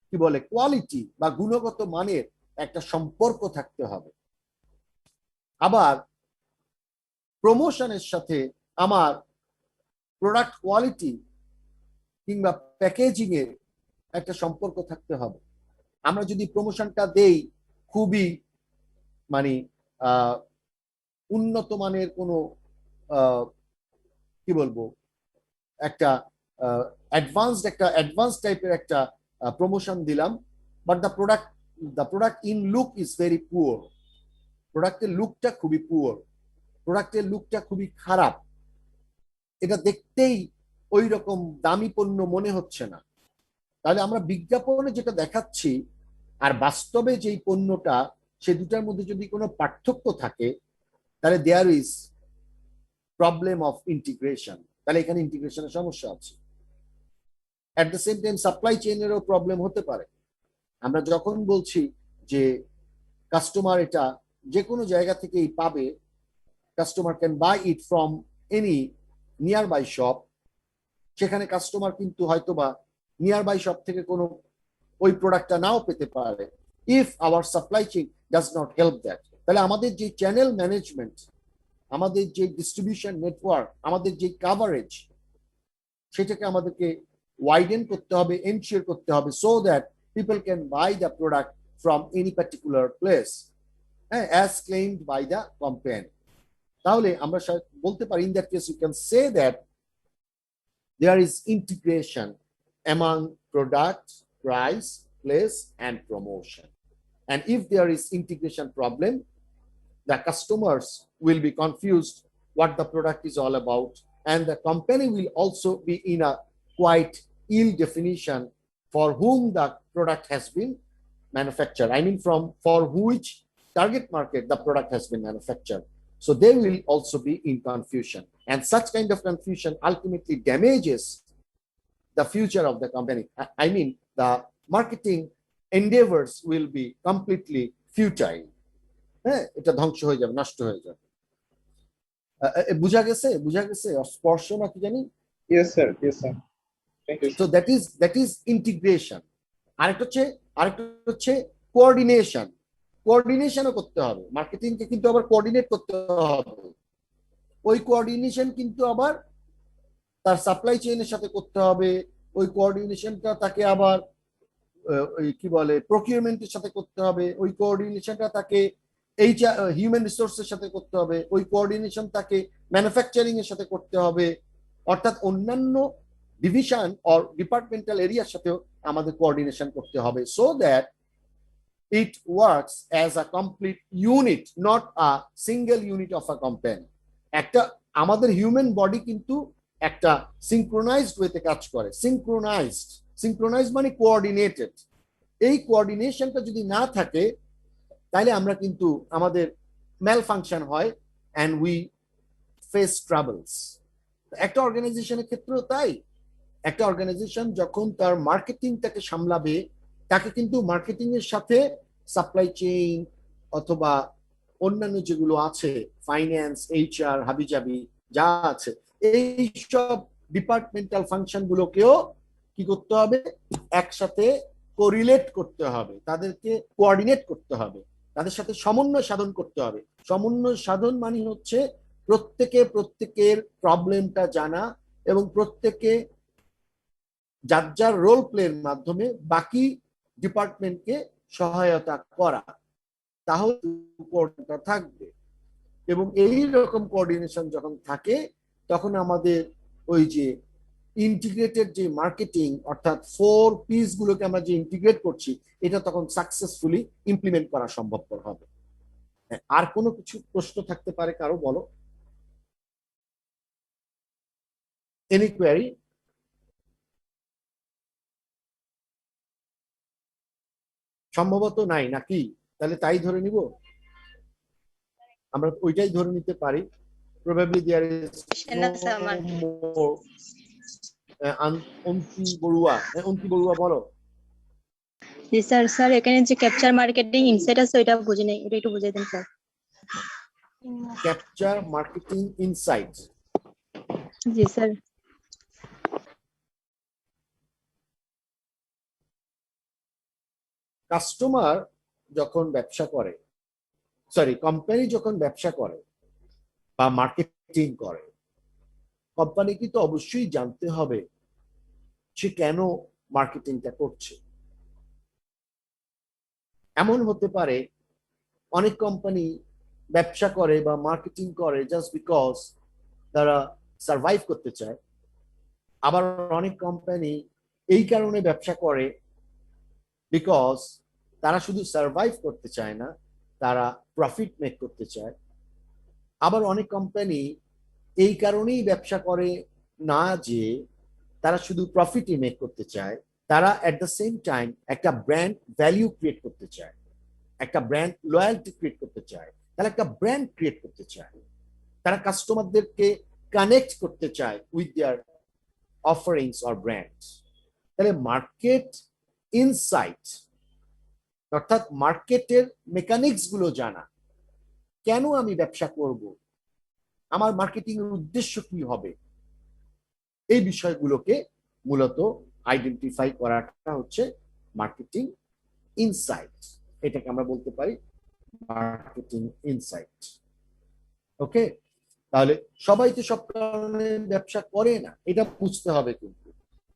কি বলে quality বা গুণগত মানের একটা সম্পর্ক থাকতে হবে। আবার প্রমোশনের সাথে আমার প্রোডাক্ট কোয়ালিটি কিংবা প্যাকেজিং এর একটা সম্পর্ক থাকতে হবে। আমরা যদি প্রমোশনটা দেই খুবই মানে উন্নত মানের কোনো কি বলবো একটা অ্যাডভান্স টাইপের একটা প্রমোশন দিলাম, but the product in look is very poor, প্রোডাক্টের লুকটা খুবই পুয়ার, প্রোডাক্টের লুকটা খুবই খারাপ, এটা দেখতেই ওই রকম দামি পণ্য মনে হচ্ছে না, তাহলে আমরা বিজ্ঞাপনে যেটা দেখাচ্ছি আর বাস্তবে যেই পণ্যটা, সে দুটার মধ্যে যদি কোনো পার্থক্য থাকে, তাহলে there is problem of integration, তাহলে এখানে ইন্টিগ্রেশনের সমস্যা আছে। At the same time supply চেইনেরও প্রবলেম হতে পারে। আমরা যখন বলছি যে কাস্টমার এটা যে কোনো জায়গা থেকেই পাবে, customer can buy it from any nearby shop, সেখানে কাস্টমার কিন্তু হয়তোবা নিয়ার বাই শপ থেকে কোনো ওই প্রোডাক্টটা নাও পেতে পারে, if our supply chain does not help that. তাহলে আমাদের যে চ্যানেল ম্যানেজমেন্ট আমাদের যে ডিস্ট্রিবিউশন নেটওয়ার্ক, আমাদের যে কাভারেজ, সেটাকে আমাদেরকে ওয়াইডেন করতে হবে, এনশিওর করতে হবে, so that people can buy the product from any particular place, হ্যাঁ, as claimed by the company. তাহলে আমরা বলতে পারি, in that case you can say that there is integration among product, price, place, and promotion. And if there is integration problem, the customers will be confused what the product is all about, and the company will also be in a quite ill definition for whom the product has been manufactured. I mean, for which target market the product has been manufactured. So they will also be in confusion, and such kind of confusion ultimately damages the future of the company. I mean, the marketing endeavors will be completely futile. হ্যাঁ, এটা ধ্বংস হয়ে যাবে, নষ্ট হয়ে যাবে। বুঝা গেছে? বুঝা গেছে? স্পর্শ নাকি জানি? Yes, sir. Yes, sir. Thank you. So that is integration. আরেকটা হচ্ছে কোঅর্ডিনেশন। কোঅর্ডিনেশনও করতে হবে, মার্কেটিংকে কিন্তু আবার কোঅর্ডিনেট করতে হবে। ওই কোঅর্ডিনেশন কিন্তু আবার তার সাপ্লাই চেইনের সাথে করতে হবে, ওই কোঅর্ডিনেশনটা তাকে আবার কি বলে প্রকিউরমেন্টের সাথে করতে হবে, ওই কোঅর্ডিনেশনটা তাকে হিউম্যান রিসোর্সের সাথে করতে হবে, ওই কোঅর্ডিনেশন তাকে ম্যানুফ্যাকচারিং এর সাথে করতে হবে, অর্থাৎ অন্যান্য ডিভিশন অর ডিপার্টমেন্টাল এরিয়ার সাথেও আমাদের কোঅর্ডিনেশন করতে হবে, so that it works as a complete unit, not a single unit of a company. একটা আমাদের হিউম্যান বডি কিন্তু একটা সিনক্রোনাইজড ওয়েতে কাজ করে। সিনক্রোনাইজড মানে কোঅর্ডিনেটেড। এই কোঅর্ডিনেশনটা যদি না থাকে, তাহলে আমরা কিন্তু আমাদের ম্যাল ফাংশন হয়, অ্যান্ড উই ফেস ট্রাবলস। একটা অর্গানাইজেশনের ক্ষেত্রেও তাই। একটা অর্গানাইজেশন যখন তার মার্কেটিংটাকে সামলাবে, তাকে কিন্তু মার্কেটিং এর সাথে সাপ্লাই চেইন অথবা অন্যান্য যেগুলো আছে, ফাইন্যান্স, এইচআর, হাবিজাবি যা আছে, এই সব ডিপার্টমেন্টাল ফাংশন গুলোকেও কি করতে হবে, একসাথে কোরিলেট করতে হবে, তাদেরকে কোঅর্ডিনেট করতে হবে, তাদের সাথে সমন্বয় সাধন করতে হবে। সমন্বয় সাধন মানে হচ্ছে প্রত্যেকের প্রবলেমটা জানা এবং প্রত্যেকে যার যার রোল প্লের মাধ্যমে বাকি ডিপার্টমেন্টকে সহায়তা করা, তাহলে কোঅর্ডিনেটর থাকবে। এবং এই রকম কোঅর্ডিনেশন যখন থাকে, তখন আমাদের ওই যে ইন্টিগ্রেটেড যে মার্কেটিং, অর্থাৎ 4 পিস গুলোকে আমরা যে ইন্টিগ্রেট করছি, এটা তখন সাকসেসফুলি ইমপ্লিমেন্ট করা সম্ভবপর হবে। আর কোনো কিছু প্রশ্ন থাকতে পারে কারো? বলো, এনি কোয়ারি? সম্ভবত নাই, নাকি? তাহলে তাই ধরে নিব, আমরা ওইটাই ধরে নিতে পারি। প্রবাবলি দেয়ার ইজ অন্তি বড়ুয়া বলো। জি স্যার। স্যার এখানে যে ক্যাপচার মার্কেটিং ইনসাইট আছে, ওইটা বুঝি নাই, ওটা একটু বুঝিয়ে দেন স্যার। Capture marketing insight? জি স্যার। কাস্টমার যখন ব্যবসা করে, সরি, কোম্পানি যখন ব্যবসা করে বা মার্কেটিং করে, কোম্পানি কিন্তু অবশ্যই জানতে হবে সে কেন মার্কেটিংটা করছে। এমন হতে পারে অনেক কোম্পানি ব্যবসা করে বা মার্কেটিং করে জাস্ট বিকজ তারা সার্ভাইভ করতে চায়, আবার অনেক কোম্পানি এই কারণে ব্যবসা করে বিকজ তারা শুধু সার্ভাইভ করতে চায় না, তারা প্রফিট মেক করতে চায়। আবার অনেক কোম্পানি এই কারণেই ব্যবসা করে না যে তারা শুধু প্রফিটই মেক করতে চায়, তারা এট দ্য সেম টাইম একটা ব্র্যান্ড ভ্যালিউ ক্রিয়েট করতে চায়, একটা ব্র্যান্ড লয়্যালটি ক্রিয়েট করতে চায়, তারা একটা ব্র্যান্ড ক্রিয়েট করতে চায়, তারা কাস্টমারদেরকে কানেক্ট করতে চায় with their offerings or brands. তাহলে মার্কেট ইনসাইট অর্থাৎ মার্কেটের মেকানিক্স গুলো জানা, কেন আমি ব্যবসা করব, আমার মার্কেটিং এর উদ্দেশ্য কি হবে, এই বিষয়গুলোকে মূলত আইডেন্টিফাই করাটা হচ্ছে মার্কেটিং ইনসাইট। এটাকে আমরা বলতে পারি মার্কেটিং ইনসাইট। ওকে, তাহলে সবাই তো সব কারণে ব্যবসা করে না, এটা বুঝতে হবে। কিন্তু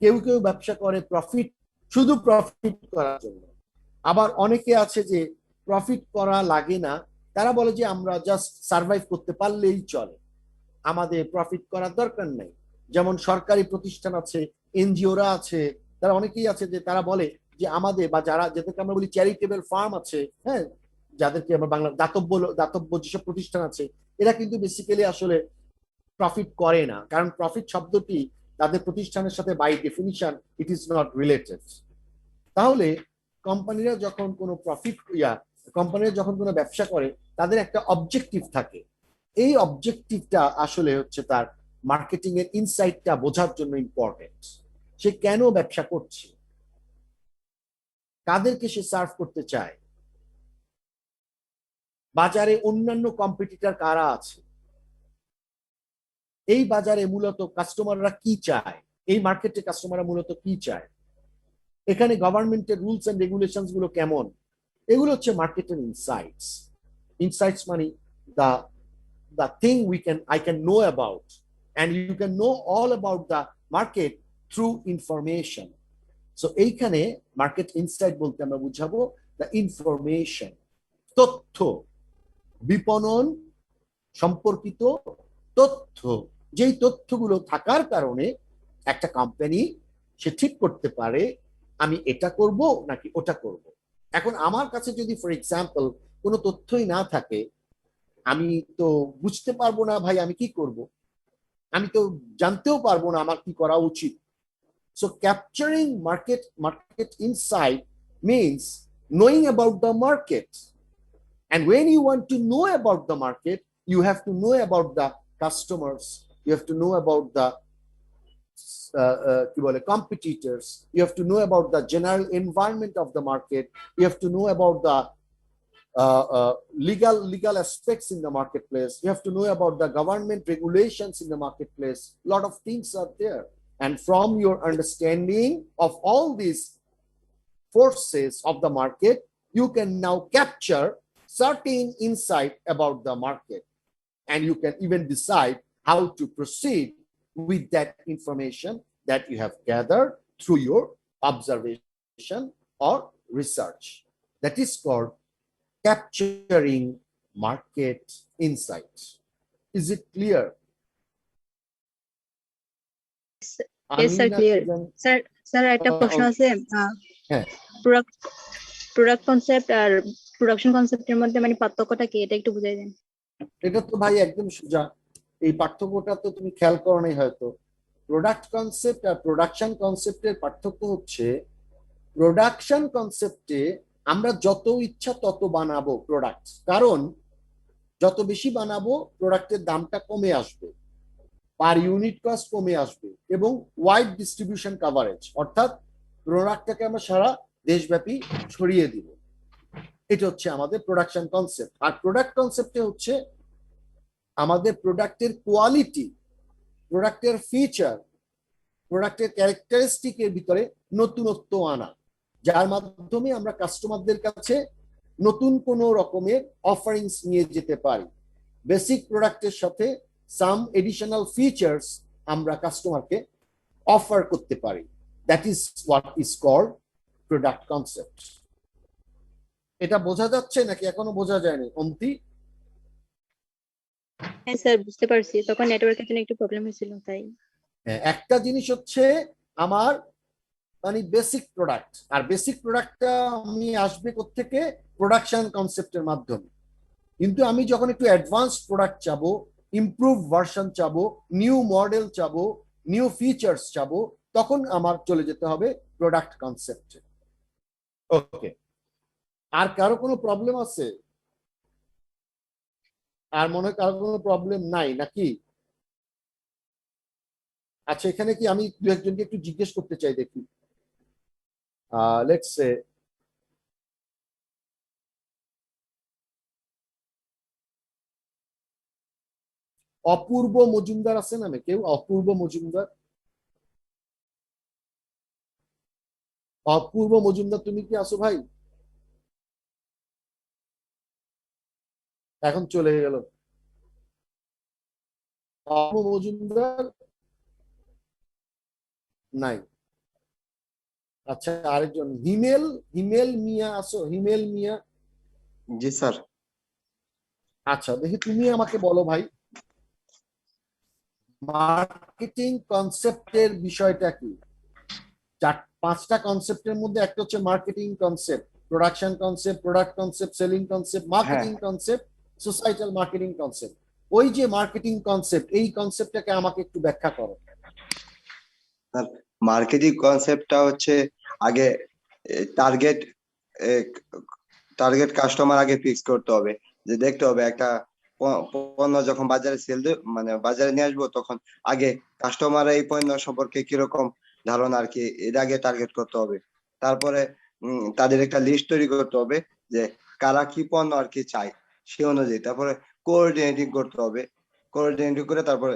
কেউ কেউ ব্যবসা করে প্রফিট, শুধু প্রফিট করার জন্য। আবার অনেকে আছে যে প্রফিট করা লাগে না, তারা বলে যে আমরা জাস্ট সার্ভাইভ করতে পারলেই চলে, আমাদের প্রফিট করার দরকার নেই। যেমন সরকারি প্রতিষ্ঠান আছে, এনজিওরা আছে, তারা অনেকেই আছে যে তারা বলে যে আমাদের, বা যারা যাদেরকে আমরা বলি চ্যারিটেবল ফার্ম আছে, হ্যাঁ, যাদেরকে আমরা বাংলা দাতব্য দাতব্য যেসব প্রতিষ্ঠান আছে, এরা কিন্তু বেসিক্যালি আসলে প্রফিট করে না, কারণ প্রফিট শব্দটি তাদের প্রতিষ্ঠানের সাথে by definition it is not related. তাহলে কোম্পানিরা যখন কোনো প্রফিট কোম্পানিরা যখন কোনো ব্যবসা করে, তাদের একটা অবজেক্টিভ থাকে। এই অবজেক্টিভটা আসলে হচ্ছে তার মার্কেটিং এর ইনসাইটটা বোঝার জন্য ইম্পর্টেন্ট। সে কেন ব্যবসা করছে, কাদেরকে সে সার্ভ করতে চায়, বাজারে অন্যান্য কম্পিটিটর কারা আছে, এই বাজারে মূলত কাস্টমাররা কি চায়, এই মার্কেটে কাস্টমাররা মূলত কি চায়, এখানে গভর্নমেন্টের রুলস এন্ড রেগুলেশনস গুলো কেমন, এগুলো হচ্ছে মার্কেটের ইনসাইটস। ইনসাইটস মানে the the thing I can know about, and you can know all about the market through information. So এইখানে মার্কেট ইনসাইট বলতে আমরা বুঝাবো the information, তথ্য, বিপণন সম্পর্কিত তথ্য, যেই তথ্যগুলো থাকার কারণে একটা কোম্পানি সে ঠিক করতে পারে আমি এটা করব নাকি ওটা করব। এখন আমার কাছে যদি ফর এক্সাম্পল কোনো তথ্যই না থাকে, আমি তো বুঝতে পারবো না ভাই আমি কি করব, আমি তো জানতেও পারবো না আমার কি করা উচিত। So capturing market insight means knowing about the market. And when you want to know about the market, you have to know about the customers, you have to know about the competitors, you have to know about the general environment of the market, you have to know about the legal aspects in the marketplace, you have to know about the government regulations in the marketplace. A lot of things are there, and from your understanding of all these forces of the market, you can now capture certain insight about the market, and you can even decide how to proceed with that information that you have gathered through your observation or research. That is called capturing market insights. Is it clear? Yes sir, clear. Sir sir একটা প্রশ্ন আছে, হ্যাঁ, product concept আর production কনসেপ্টের মধ্যে মানে পার্থক্যটা কি, এটা একটু বুঝাই দেন। এটা তো ভাই একদম সোজা, এই পার্থক্যটা তো তুমি খেয়াল করো নাই হয়তো। প্রোডাক্ট কনসেপ্ট আর প্রোডাকশন কনসেপ্টের পার্থক্য হচ্ছে, প্রোডাকশন কনসেপ্টে আমরা যত ইচ্ছা তত বানাবো প্রোডাক্ট, কারণ যত বেশি বানাবো প্রোডাক্টের দামটা কমে আসবে, পার ইউনিট কস্ট কমে আসবে, এবং ওয়াইড ডিস্ট্রিবিউশন কভারেজ, অর্থাৎ প্রোডাক্টটাকে আমরা সারা দেশব্যাপী ছড়িয়ে দিব। এটা হচ্ছে আমাদের প্রোডাকশন কনসেপ্ট। আর প্রোডাক্ট কনসেপ্টে হচ্ছে আমাদের প্রোডাক্টের কোয়ালিটি, প্রোডাক্টের ফিচার, প্রোডাক্টের ক্যারেক্টারিস্টিকের ভিতরে নতুনত্ব আনা, যার মাধ্যমে আমরা কাস্টমারদের কাছে নতুন কোনো রকমের অফারিংস নিয়ে যেতে পারি। বেসিক প্রোডাক্টের সাথে সাম এডিশনাল ফিচার্স আমরা কাস্টমারকে অফার করতে পারি। That is what is called product concept. এটা বোঝা যাচ্ছে নাকি এখনো বোঝা যায়নি অন্তি? হ্যাঁ স্যার বুঝতে পারছি, তখন নেটওয়ার্কের জন্য একটু প্রবলেম হয়েছিল তাই। একটা জিনিস হচ্ছে আমার মানে বেসিক প্রোডাক্ট, আর বেসিক প্রোডাক্টটা আমি আসবে কোত্থেকে, প্রোডাকশন কনসেপ্টের মাধ্যমে। কিন্তু আমি যখন একটু অ্যাডভান্স প্রোডাক্ট চাবো, ইমপ্রুভ ভার্সন চাবো, নিউ মডেল চাবো, নিউ ফিচার্স চাবো, তখন আমার চলে যেতে হবে প্রোডাক্ট কনসেপ্টে। ওকে, আর কারো কোনো প্রবলেম আছে? আর মনে হয় কারো কোনো প্রবলেম নাই নাকি? আচ্ছা, এখানে কি আমি দু একজনকে একটু জিজ্ঞেস করতে চাই, দেখি। লেটস সে অপূর্ব মজুমদার আছে নামে কেউ? অপূর্ব মজুমদার, অপূর্ব মজুমদার তুমি কি আসো ভাই? এখন চলে গেল। অপু মজুমদার নাই। আচ্ছা, আরেকজন হিমেল, হিমেল মিয়া আছো? হিমেল মিয়া? জি স্যার। আচ্ছা, দেখি তুমি আমাকে বলো ভাই, মার্কেটিং কনসেপ্টের বিষয়টা কি? পাঁচটা কনসেপ্টের মধ্যে একটা হচ্ছে marketing concept, production concept, product concept, selling concept, marketing concept, societal marketing concept. ওই যে মার্কেটিং কনসেপ্ট, এই কনসেপ্টটাকে আমাকে একটু ব্যাখ্যা করো। স্যার মার্কেটিং কনসেপ্টটা হচ্ছে আগে টার্গেট টার্গেট কাস্টমার আগে ফিক্স করতে হবে, যে দেখতে হবে একটা পণ্য যখন বাজারে মানে বাজারে নিয়ে আসবো, তখন আগে কাস্টমার এই পণ্য সম্পর্কে কিরকম ধারণা আর কি, এর আগে টার্গেট করতে হবে। তারপরে তাদের একটা লিস্ট তৈরি করতে হবে যে কারা কি পণ্য আর কি চায় সে অনুযায়ী। তারপরে কোঅর্ডিনেটিং করতে হবে, কোঅর্ডিনেটিং করে তারপরে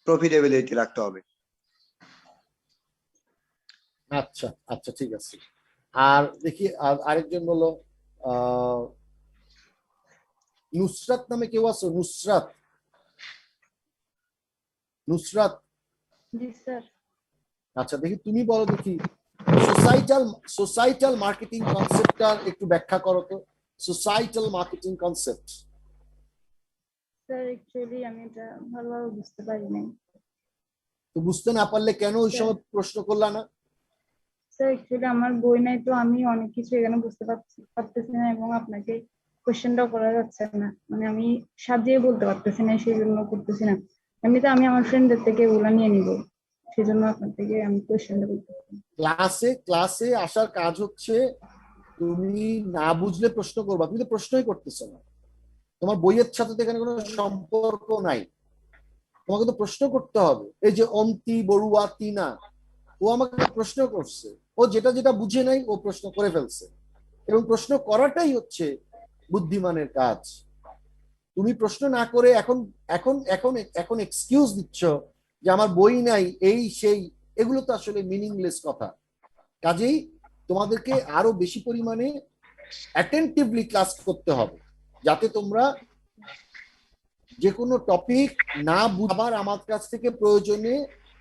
প্রফিটেবিলিটি রাখতে হবে। আচ্ছা আচ্ছা, ঠিক আছে। আর দেখি আরেকজন বলো, নুসরাত নামে কেউ আছো? নুসরাত, নুসরাত? জি স্যার। আচ্ছা, দেখি তুমি বলো দেখি, সোসাইটাল মার্কেটিং কনসেপ্টটা একটু ব্যাখ্যা করো তো। Societal marketing concept. Sir actually আমি এটা ভালোভাবে বুঝতে পারি নাই। তো বুঝতে না পারলে কেন ওই সময় প্রশ্ন করলা না? স্যার অ্যাকচুয়ালি আমার বই নাই, তো আমি অনেক কিছু এখানে বুঝতে পারতেছি না, এবং আপনাকে কোশ্চেনটাও করা যাচ্ছে না, মানে আমি সাজিয়ে বলতে পারতেছি না, সেই জন্য করতেছি না। এমনিতে আমি আমার ফ্রেন্ডদের থেকে ওগুলা নিয়ে নিব, সেই জন্য আপনার থেকে আমি কোশ্চেনটা করতেছি। ক্লাসে আসার কাজ হচ্ছে তুমি না বুঝলে প্রশ্ন করবা, তুমি তো প্রশ্নই করতেছো না। তোমার বইয়ের সাথে তো এখানে কোনো সম্পর্ক নাই, তোমাকে তো প্রশ্ন করতে হবে। এই যে অন্তি বড়ুয়া তিনা, ও আমাকে প্রশ্ন করছে, ও যেটা যেটা বুঝে নাই ও প্রশ্ন করে ফেলছে, এবং প্রশ্ন করাটাই হচ্ছে বুদ্ধিমানের কাজ। তুমি প্রশ্ন না করে এখন এখন এখন এখন এক্সকিউজ দিচ্ছ যে আমার বই নাই, এই সেই, এগুলো তো আসলে মিনিংলেস কথা। কাজেই তোমাদেরকে আরো বেশি পরিমাণে অ্যাটেন্টিভলি ক্লাস করতে হবে, যাতে তোমরা যে কোনো টপিক না বুঝবার আমার কাছ থেকে প্রয়োজনে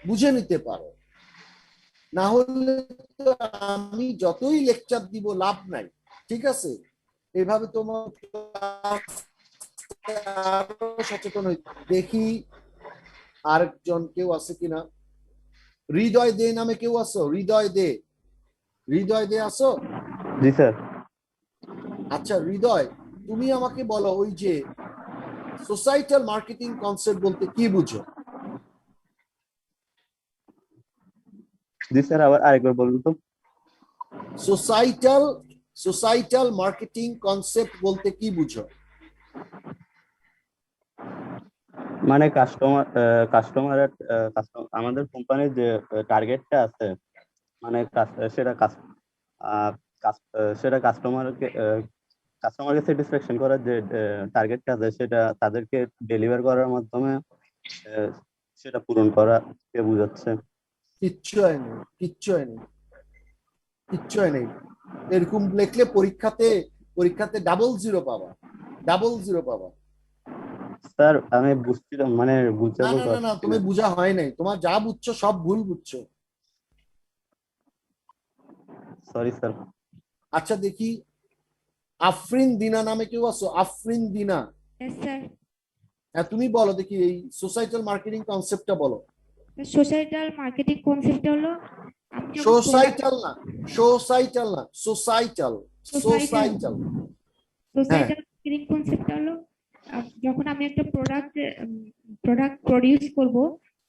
বুঝে নিতে পারো। না হলে তো আমি যতই লেকচার দিব লাভ নাই, ঠিক আছে? এভাবে তোমার আরো সচেতন হই। দেখি আরেকজন কেউ আছে কিনা। হৃদয় দে নামে কেউ আছো? হৃদয় দে, হৃদয় দে আছো? জি স্যার। আচ্ছা হৃদয়, তুমি আমাকে বলো, ওই যে সোসাইটাল মার্কেটিং কনসেপ্ট বলতে কি বুঝো? জি স্যার, আবার আরেকবার বলুন তো। সোসাইটাল মার্কেটিং কনসেপ্ট বলতে কি বুঝো? মানে কাস্টমারের আমাদের কোম্পানির যে টার্গেটটা আছে, মানে সেটা কাস্টমারকে স্যাটিসফ্যাকশন করার যে টার্গেটটা আছে, সেটা তাদেরকে ডেলিভার করার মাধ্যমে সেটা পূরণ করা কে বোঝাচ্ছে। কিচ্ছু হয়নি, কিচ্ছু হয়নি, কিচ্ছু হয়নি। এরকম লিখলে পরীক্ষাতে ডাবল জিরো পাবা, ডাবল জিরো পাবা। স্যার আমি বুঝছিলাম, মানে বুঝতে না না বলতে না না, পারছি তুমি না। বুঝা হয় নাই, তোমার যা বুঝছো সব ভুল বুঝছো। Sorry sir. আচ্ছা দেখি, আফরিন দিনা নামে কেউ আছো? আফরিন দিনা? Yes, sir. হ্যাঁ, তুমি বলো দেখি, এই সোসাইটাল মার্কেটিং কনসেপ্টটা বলো। সোসাইটাল মার্কেটিং কনসেপ্ট হলো আমি যখন সোসাইটাল না, সোসাইটাল না, সোসাইটাল, সোসাইটাল। হ্যাঁ, সোসাইটাল মার্কেটিং কনসেপ্ট হলো যখন আমি একটা প্রোডাক্ট প্রডিউস করব,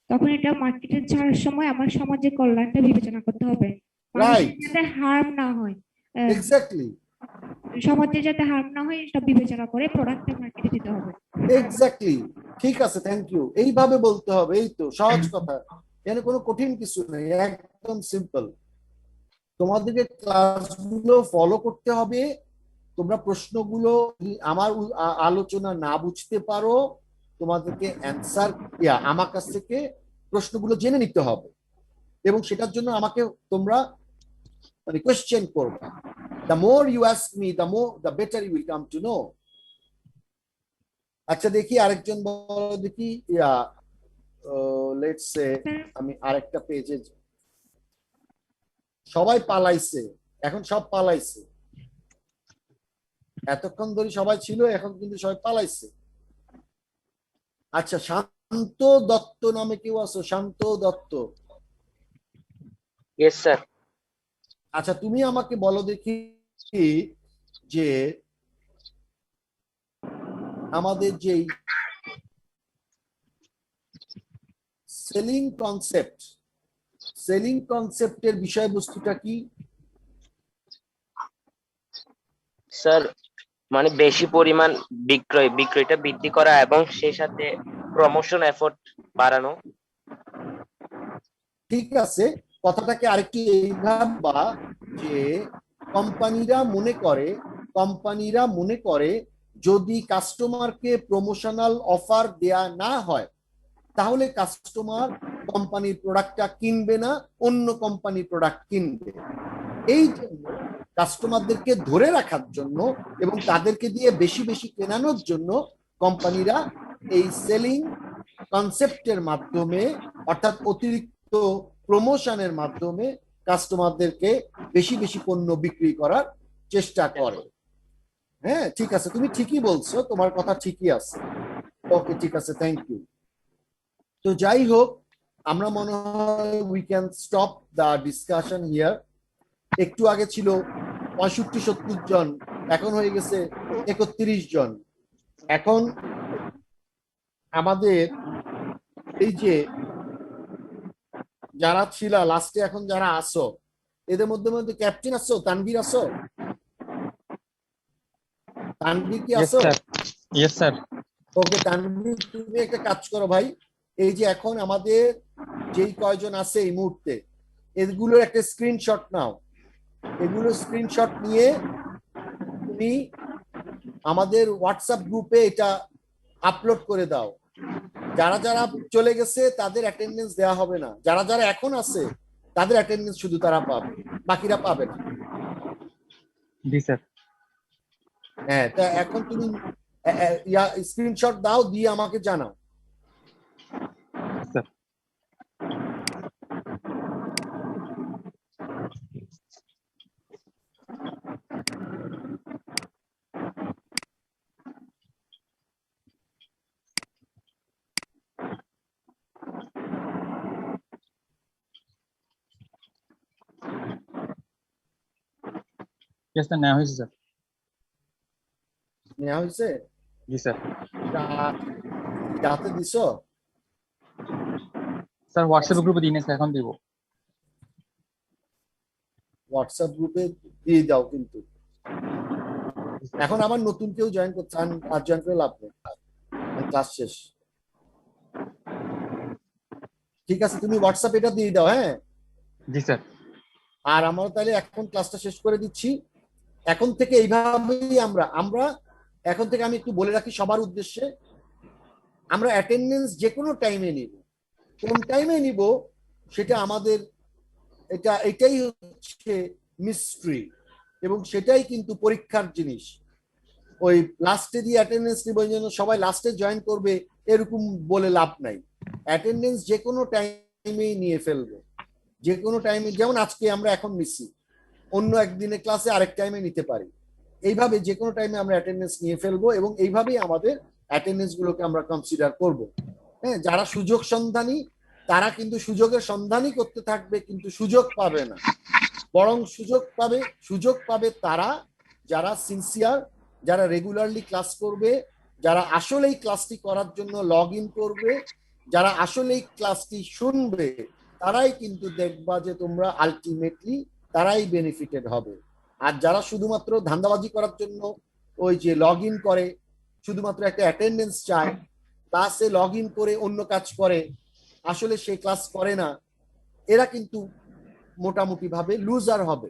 তখন এটা মার্কেটে ছাড়ার সময় আমার সমাজের কল্যাণটা বিবেচনা করতে হবে, মানুষের রাইট, যাতে হার্ম না হয়, এক্স্যাক্টলি, সমাজে যাতে হার্ম না হয় সব বিবেচনা করে প্রোডাক্টটা মার্কেটে দিতে হবে। এক্স্যাক্টলি, ঠিক আছে, থ্যাংক ইউ। এইভাবে বলতে হবে, এই তো সহজ কথা, এখানে কোনো কঠিন কিছু নেই, একদম সিম্পল। তোমাদেরকে ক্লাসগুলো ফলো করতে হবে। তোমরা প্রশ্নগুলো আমার আলোচনা না বুঝতে পারো, তোমাদেরকে অ্যান্সার আমার কাছ থেকে প্রশ্নগুলো জেনে নিতে হবে, এবং সেটার জন্য আমাকে তোমরা মানে কোয়েশ্চেন করবা। The more you ask me, the better you will come to know. আচ্ছা দেখি আরেকজন বলো দেখি, ইয়া লেটস সে আমি আরেকটা পেজে, সবাই পালাইছে, এখন সব পালাইছে, এতক্ষণ ধরে সবাই ছিল, এখন কিন্তু সবাই পালাইছে। আচ্ছা শান্ত দত্ত নামে কেউ আছো? শান্ত দত্ত, ইয়েস স্যার। আচ্ছা তুমি আমাকে বলো দেখি যে আমাদের যেই সেলিং কনসেপ্টের বিষয়বস্তুটা কি? স্যার মানে বেশি পরিমাণ বিক্রয়টা বৃদ্ধি করা এবং সেই সাথে প্রমোশন এফোর্ট বাড়ানো। ঠিক আছে, কথাটাকে আরেকটু এইভাবে বা যে কোম্পানিরা মনে করে যদি কাস্টমারকে প্রমোশনাল অফার দেয়া না হয় তাহলে কাস্টমার কোম্পানির প্রোডাক্টটা কিনবে না, অন্য কোম্পানির প্রোডাক্ট কিনবে। এই জন্য কাস্টমারদেরকে ধরে রাখার জন্য এবং তাদেরকে দিয়ে বেশি বেশি কেনানোর জন্য কোম্পানিরা এই সেলিং কনসেপ্টের মাধ্যমে, অর্থাৎ অতিরিক্ত প্রমোশনের মাধ্যমে কাস্টমারদেরকে বেশি বেশি পণ্য বিক্রি করার চেষ্টা করে। হ্যাঁ ঠিক আছে, তুমি ঠিকই বলছো, তোমার কথা ঠিকই আছে। ওকে ঠিক আছে, থ্যাংক ইউ। তো যাই হোক, আমরা মনে হয় we can stop the discussion here. একটু আগে ছিল 65-70 জন, এখন হয়ে গেছে 31 জন। এখন আমাদের এই যে যারা ছিল লাস্টে, এখন যারা আসো এদের মধ্যে মধ্যে ক্যাপ্টেন আসো, তানভীর আসো? তানভীর কি আসো? Yes sir. ওকে তানভীর, তুমি একটা কাজ করো ভাই, এই যে এখন আমাদের যেই কয়জন আছে এই মুহূর্তে, এগুলোর একটা স্ক্রিনশট নাও। এগুলো স্ক্রিনশট নিয়ে তুমি আমাদের হোয়াটসঅ্যাপ গ্রুপে এটা আপলোড করে দাও। যারা যারা চলে গেছে তাদের অ্যাটেন্ডেন্স দেওয়া হবে না, যারা যারা এখন আছে তাদের অ্যাটেন্ডেন্স শুধু তারা পাবে, বাকিরা পাবে না। জি স্যার। হ্যাঁ, তা এখন তুমি স্ক্রিনশট দাও, দিয়ে আমাকে জানাও। স্যার। ইয়েস স্যার, নেওয়া হয়েছে স্যার। নেওয়া হয়েছে? জি স্যার। রাতে দিছো? স্যার হোয়াটসঅ্যাপ গ্রুপে দিনে স্যার, এখন দিব। হোয়াটসঅ্যাপ গ্রুপে দিয়ে দাও কিন্তু। এখন আমার নতুন কেউ জয়েন করছে, আর জয়েন করে লাভ নেই, ক্লাস শেষ। ঠিক আছে, তুমি হোয়াটসঅ্যাপ এটা দিয়ে দাও। হ্যাঁ জি স্যার। আর আমরা তাহলে এখন ক্লাসটা শেষ করে দিচ্ছি। এখন থেকে এইভাবেই আমরা এখন থেকে আমি একটু বলে রাখি সবার উদ্দেশ্যে, আমরা অ্যাটেন্ডেন্স যে কোনো টাইমে নিব। কোন টাইমে নিব সেটা আমাদের, এটাই হচ্ছে মিস্ট্রি, এবং সেটাই কিন্তু পরীক্ষার জিনিস। ওই লাস্টে দিয়ে অ্যাটেন্ডেন্স নিব এই জন্য সবাই লাস্টে জয়েন করবে এরকম বলে লাভ নাই। অ্যাটেন্ডেন্স যে কোনো টাইমেই নিয়ে ফেলবে, যে কোনো টাইমে, যেমন আজকে আমরা এখন নিচ্ছি, অন্য একদিনে ক্লাসে আরেক টাইমে নিতে পারি। এইভাবে যে কোনো টাইমে আমরা অ্যাটেন্ডেন্স নিয়ে ফেলবো এবং এইভাবেই আমাদের অ্যাটেন্ডেন্স গুলোকে আমরা কনসিডার করব। হ্যাঁ, যারা সুযোগ সন্ধানী তারা কিন্তু সুযোগের সন্ধানই করতে থাকবে, কিন্তু সুযোগ পাবে না। বরং সুযোগ পাবে তারা যারা সিনসিয়ার, যারা রেগুলারলি ক্লাস করবে, যারা আসলেই ক্লাসটি করার জন্য লগ ইন করবে, যারা আসলেই ক্লাসটি শুনবে, তারাই কিন্তু দেখবা যে তোমরা আলটিমেটলি তারাই বেনিফিটেড হবে। আর যারা শুধুমাত্র ধান্দাবাজি করার জন্য ওই যে লগ ইন করে, শুধুমাত্র একটা অ্যাটেন্ডেন্স চায়, ক্লাসে লগ ইন করে অন্য কাজ করে, আসলে সে ক্লাস করে না, এরা কিন্তু মোটামুটি ভাবে লুজার হবে,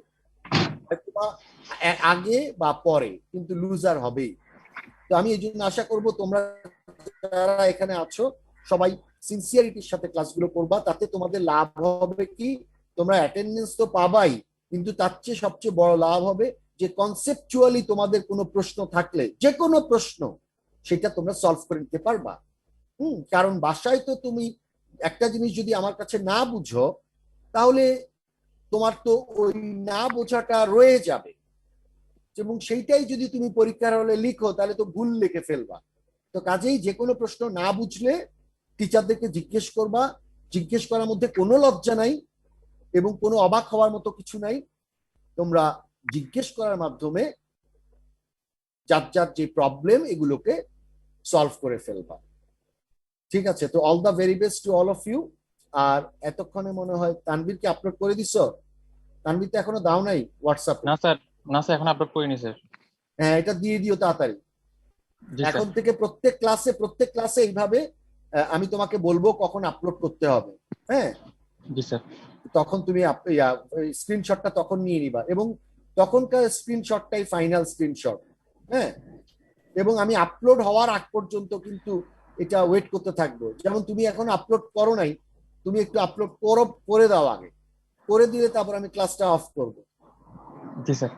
আগে বা পরে কিন্তু লুজার হবেই। তো আমি এই জন্য আশা করব তোমরা যারা এখানে আছো সবাই সিনসিয়ারিটির সাথে ক্লাসগুলো করবা, তাতে তোমাদের লাভ হবে কি, তোমরা অ্যাটেন্ডেন্স তো পাবাই, কিন্তু তার চেয়ে সবচেয়ে বড় লাভ হবে যে কনসেপচুয়ালি তোমাদের কোনো প্রশ্ন থাকলে, যে কোনো প্রশ্ন, সেটা তোমরা সলভ করে নিতে পারবা। কারণ বাসায় তো তুমি একটা জিনিস যদি আমার কাছে না বুঝো, তাহলে তোমার তো ওই না বোঝাটা রয়ে যাবে, এবং সেইটাই যদি তুমি পরীক্ষার হলে লিখো তাহলে তো ভুল লিখে ফেলবা। তো কাজেই যে কোনো প্রশ্ন না বুঝলে টিচারদেরকে জিজ্ঞেস করবা। জিজ্ঞেস করার মধ্যে কোনো লজ্জা নাই এবং কোনো অবাক হওয়ার মতো কিছু নাই। তোমরা জিজ্ঞেস করার মাধ্যমে যার যার যে প্রবলেম এগুলোকে সলভ করে ফেলবা। ঠিক আছে, তো all the very best to all of you. আর এতক্ষণে মনে হয় তানভীরকে আপলোড করে দিছো? তানভীর তো এখনো দাও নাই হোয়াটসঅ্যাপে। না স্যার, না স্যার, এখন আপলোড করিনি স্যার। হ্যাঁ, এটা দিয়ে দিও তাড়াতাড়ি। জি এখন স্যার। থেকে প্রত্যেক ক্লাসে এইভাবে আমি তোমাকে বলবো কখন আপলোড করতে হবে। হ্যাঁ, জি স্যার। তখন তুমি স্ক্রিনশটটা তখন নিয়ে নিবা, এবং তখনকার স্ক্রিনশটটাই ফাইনাল স্ক্রিনশট। হ্যাঁ, এবং আমি আপলোড হওয়ার আগ পর্যন্ত কিন্তু এটা ওয়েট করতে থাকবো। যেমন তুমি এখন আপলোড করো নাই, তুমি একটু আপলোড করে দাও আগে, করে দিলে তারপর আমি ক্লাসটা অফ করব। জি স্যার।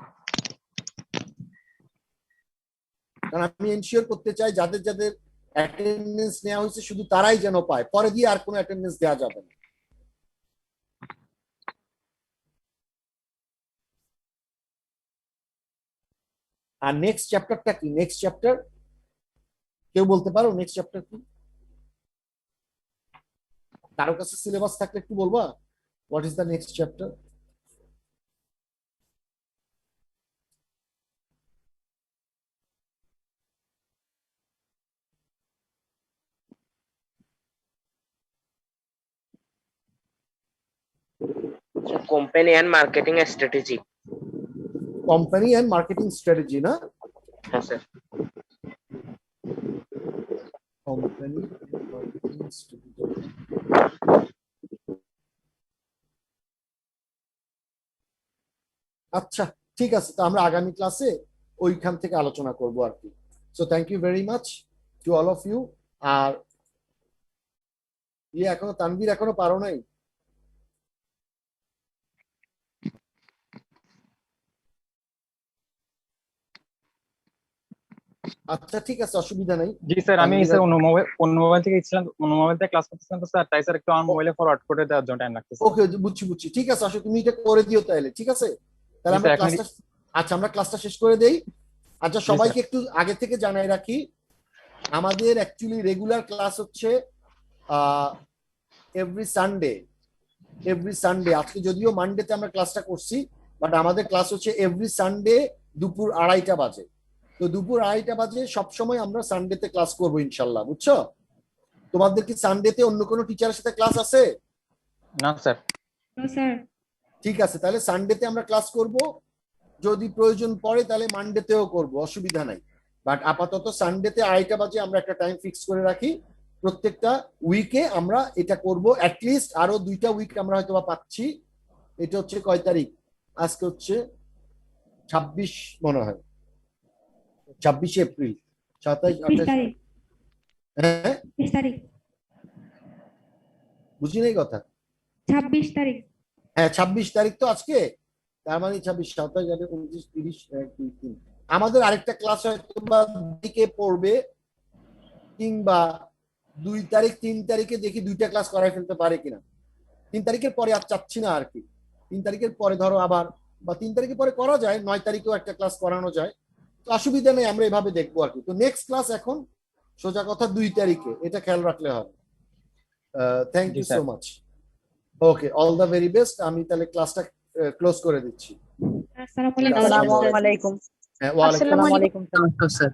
কারণ আমি এনশিওর করতে চাই যাদের যাদের অ্যাটেন্ডেন্স নেওয়া হয়েছে শুধু তারাই যেন পায়, পরে দিয়ে আর কোনো অ্যাটেন্ডেন্স দেওয়া যাবে না। আর নেক্সট চ্যাপ্টারটা কি? নেক্সট চ্যাপ্টার কেউ বলতে পারো? নেক্সট চ্যাপ্টার কি? কারো কাছে সিলেবাস থাকলে একটু বলবা, what is the next chapter? Company and marketing strategy. Company and marketing strategy না? হ্যাঁ স্যার। Company marketing strategy. আচ্ছা, ঠিক আছে, তো আমরা আগামী ক্লাসে ওইখান থেকে আলোচনা করব আর কি। So thank you very much to all of you. আর এখনো তানভীর এখনো পারো নাই? আচ্ছা, ঠিক আছে, অসুবিধা নাই। জি স্যার, আমি স্যার অন্য মোবাইল থেকে ইচ্ছিলাম, অন্য মোবাইল থেকে ক্লাস করতেছিলাম তো স্যার, তাই স্যার একটু আমার মোবাইলে ফরওয়ার্ড করে দেওয়ার জন্য টাইম লাগতেছে। ওকে, বুঝছি, ঠিক আছে, আসলে তুমি এটা করে দিও তাহলে। ঠিক আছে, তাহলে আমরা ক্লাসটা, আচ্ছা আমরা ক্লাসটা শেষ করে দেই। আচ্ছা, সবাইকে একটু আগে থেকে জানাই রাখি, আমাদের অ্যাকচুয়ালি রেগুলার ক্লাস হচ্ছে এভরি সানডে। আজকে যদিও মানডেতে আমরা ক্লাসটা করছি, বাট আমাদের ক্লাস হচ্ছে এভরি সানডে দুপুর 2:30 বাজে। তো দুপুর 2:30 বাজে সবসময় আমরা সানডেতে ক্লাস করবো ইনশাল্লাহ, বুঝছো? তোমাদের কি সানডেতে অন্য কোনো টিচারের সাথে ক্লাস আছে? না স্যার। না স্যার। ঠিক আছে, তাহলে সানডেতে আমরা ক্লাস করব, যদি প্রয়োজন পড়ে তাহলে মানডেতেও করব, অসুবিধা নাই। বাট আপাতত সানডেতে 2:30 বাজে আমরা একটা টাইম ফিক্স করে রাখি। প্রত্যেকটা উইকে আমরা এটা করব, অ্যাটলিস্ট আরো 2টা উইক আমরা হয়তো পাচ্ছি। এটা হচ্ছে কয় তারিখ? আজকে হচ্ছে 26 মনে হয়, 26 এপ্রিল, 27, 28। হ্যাঁ, বুঝি নাই কথা। 26 তারিখ। হ্যাঁ, 26 তারিখ তো আজকে, তার মানে 26, 27, 28, 29, 30, 1, 2, 3। আমাদের আরেকটা ক্লাস হয়তো বা দিকে পড়বে, কিংবা 2 তারিখ 3 তারিখে দেখি 2টা ক্লাস করাই ফেলতে পারে কিনা। 3 তারিখের পরে আর চাচ্ছি না আর কি। 3 তারিখের পরে ধরো আবার, বা 3 তারিখের পরে করা যায়, 9 তারিখেও একটা ক্লাস করানো যায়, তো অসুবিধা নেই, আমরা এভাবে দেখবো আর কি। তো নেক্সট ক্লাস এখন সোজা কথা 2 তারিখে, এটা খেয়াল রাখলে হবে। Thank you so much. Okay, all the very best. আমি তাহলে ক্লাসটা ক্লোজ করে দিচ্ছি। আসসালামু আসসালামু আলাইকুম। আলাইকুম। ওয়া আলাইকুম আসসালাম। স্যার।